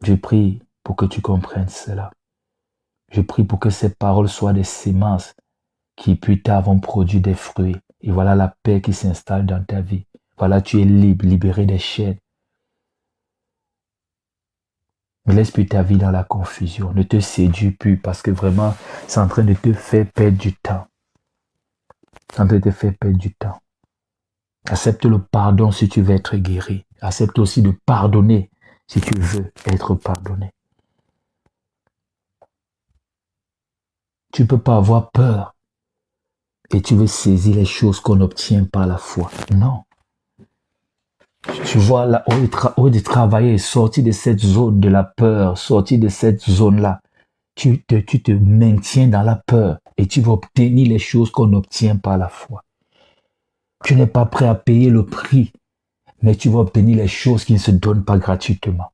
[SPEAKER 1] Je prie pour que tu comprennes cela. Je prie pour que ces paroles soient des semences qui plus tard vont produire des fruits. Et voilà la paix qui s'installe dans ta vie. Voilà, tu es libre, libéré des chaînes. Ne laisse plus ta vie dans la confusion. Ne te séduis plus parce que vraiment, c'est en train de te faire perdre du temps. C'est en train de te faire perdre du temps. Accepte le pardon si tu veux être guéri. Accepte aussi de pardonner si tu veux être pardonné. Tu ne peux pas avoir peur et tu veux saisir les choses qu'on obtient par la foi. Non. Tu vois, là, au lieu de travailler, sortir de cette zone de la peur, sortir de cette zone-là, tu te maintiens dans la peur et tu vas obtenir les choses qu'on obtient par la foi. Tu n'es pas prêt à payer le prix, mais tu vas obtenir les choses qui ne se donnent pas gratuitement.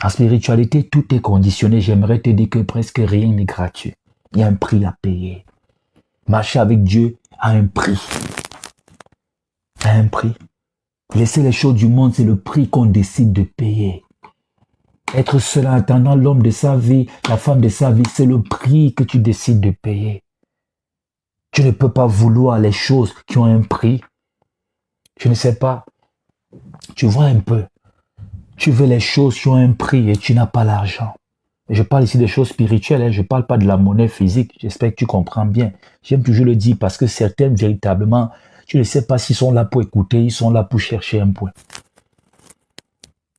[SPEAKER 1] En spiritualité, tout est conditionné. J'aimerais te dire que presque rien n'est gratuit. Il y a un prix à payer. Marcher avec Dieu a un prix. A un prix. Laisser les choses du monde, c'est le prix qu'on décide de payer. Être seul en attendant l'homme de sa vie, la femme de sa vie, c'est le prix que tu décides de payer. Tu ne peux pas vouloir les choses qui ont un prix. Je ne sais pas. Tu vois un peu. Tu veux les choses qui ont un prix et tu n'as pas l'argent. Je parle ici des choses spirituelles, je ne parle pas de la monnaie physique. J'espère que tu comprends bien. J'aime toujours le dire parce que certaines, véritablement, tu ne sais pas s'ils sont là pour écouter, ils sont là pour chercher un point.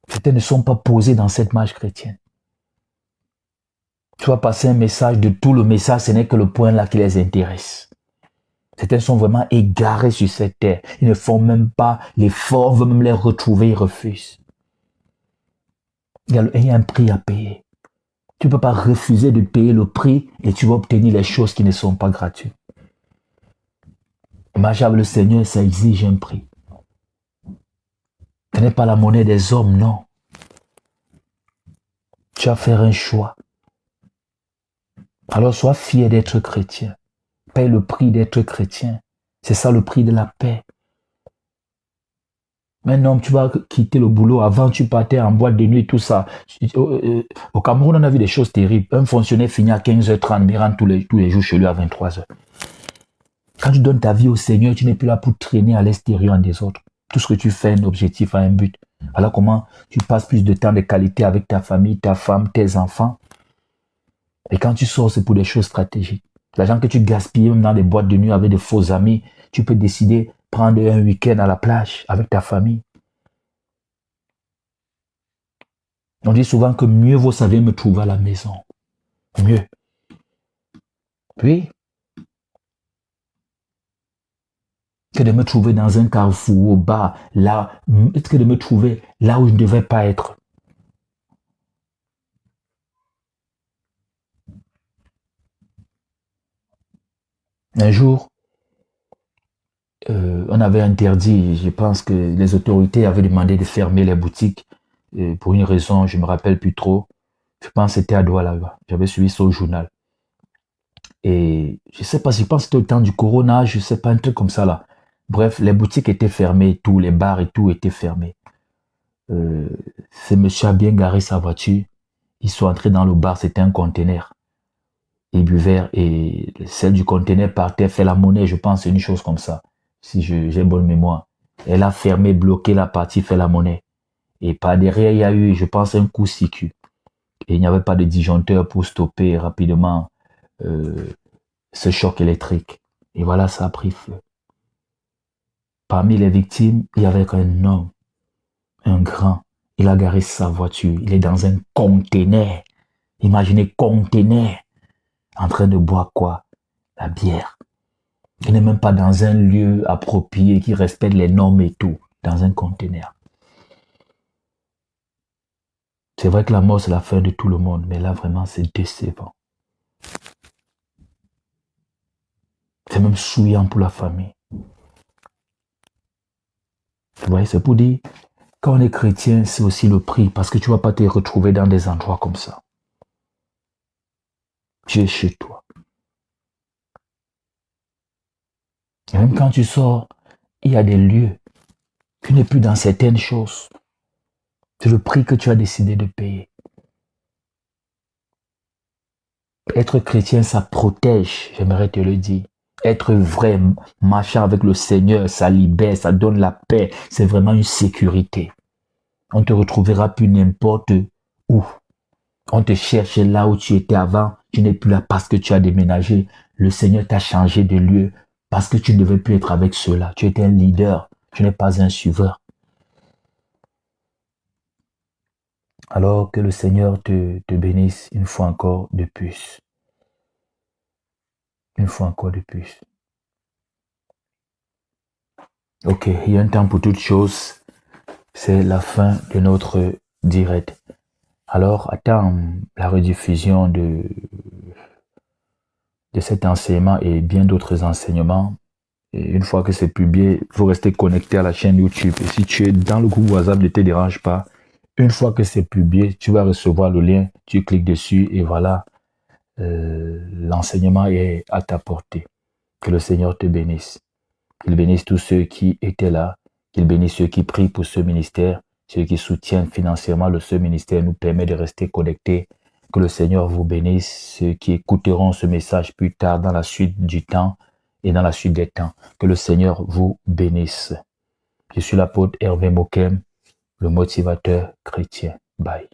[SPEAKER 1] Certains ne sont pas posés dans cette marche chrétienne. Tu vas passer un message de tout le message, ce n'est que le point là qui les intéresse. Certains sont vraiment égarés sur cette terre. Ils ne font même pas l'effort, on veut même les retrouver, ils refusent. Il y a un prix à payer. Tu ne peux pas refuser de payer le prix et tu vas obtenir les choses qui ne sont pas gratuites. Marcher avec le Seigneur, ça exige un prix. Ce n'est pas la monnaie des hommes, non. Tu vas faire un choix. Alors sois fier d'être chrétien. Paye le prix d'être chrétien. C'est ça le prix de la paix. Maintenant, tu vas quitter le boulot. Avant, tu partais en boîte de nuit, tout ça. Au Cameroun, on a vu des choses terribles. Un fonctionnaire finit à 15h30, mais rentre tous les jours chez lui à 23h. Quand tu donnes ta vie au Seigneur, tu n'es plus là pour traîner à l'extérieur des autres. Tout ce que tu fais, un objectif, a un but. Alors comment tu passes plus de temps de qualité avec ta famille, ta femme, tes enfants? Et quand tu sors, c'est pour des choses stratégiques. L'argent que tu gaspilles même dans des boîtes de nuit avec de faux amis, tu peux décider prendre un week-end à la plage avec ta famille. On dit souvent que mieux vaut savoir me trouver à la maison. Mieux. Oui. Que de me trouver dans un carrefour, au bar, là, que de me trouver là où je ne devais pas être. Un jour, on avait interdit, je pense que les autorités avaient demandé de fermer les boutiques pour une raison, je ne me rappelle plus trop. Je pense que c'était à Douala. J'avais suivi ça au journal. Et je ne sais pas, je pense que c'était au temps du corona, je ne sais pas, un truc comme ça là. Bref, les boutiques étaient fermées, tous les bars et tout étaient fermés. Ce monsieur a bien garé sa voiture. Ils sont entrés dans le bar, c'était un conteneur. Ils buvaient et celle du conteneur partait, fait la monnaie, je pense, c'est une chose comme ça. Si j'ai bonne mémoire. Elle a fermé, bloqué la partie, fait la monnaie. Et par derrière, il y a eu, je pense, un coup circuit. Et il n'y avait pas de disjoncteur pour stopper rapidement ce choc électrique. Et voilà, ça a pris feu. Parmi les victimes, il y avait un homme, un grand. Il a garé sa voiture. Il est dans un conteneur. Imaginez, conteneur. En train de boire quoi? La bière. Il n'est même pas dans un lieu approprié qui respecte les normes et tout. Dans un conteneur. C'est vrai que la mort, c'est la fin de tout le monde. Mais là, vraiment, c'est décevant. C'est même souillant pour la famille. Vous voyez, c'est pour dire, quand on est chrétien, c'est aussi le prix. Parce que tu ne vas pas te retrouver dans des endroits comme ça. Tu es chez toi. Même quand tu sors, il y a des lieux. Tu n'es plus dans certaines choses. C'est le prix que tu as décidé de payer. Être chrétien, ça protège, j'aimerais te le dire. Être vrai, marchant avec le Seigneur, ça libère, ça donne la paix. C'est vraiment une sécurité. On ne te retrouvera plus n'importe où. On te cherche là où tu étais avant. Tu n'es plus là parce que tu as déménagé. Le Seigneur t'a changé de lieu parce que tu ne devais plus être avec ceux-là. Tu étais un leader. Tu n'es pas un suiveur. Alors que le Seigneur te bénisse une fois encore de plus. Une fois encore de plus. Ok, il y a un temps pour toutes choses. C'est la fin de notre direct. Alors, attends la rediffusion de cet enseignement et bien d'autres enseignements. Et une fois que c'est publié, il faut rester connecté à la chaîne YouTube. Et si tu es dans le groupe WhatsApp, ne te dérange pas. Une fois que c'est publié, tu vas recevoir le lien. Tu cliques dessus et voilà, l'enseignement est à ta portée. Que le Seigneur te bénisse. Qu'il bénisse tous ceux qui étaient là. Qu'il bénisse ceux qui prient pour ce ministère. Ceux qui soutiennent financièrement ce ministère nous permet de rester connectés. Que le Seigneur vous bénisse. Ceux qui écouteront ce message plus tard dans la suite du temps et dans la suite des temps. Que le Seigneur vous bénisse. Je suis l'apôtre Hervé Mokem, le motivateur chrétien. Bye.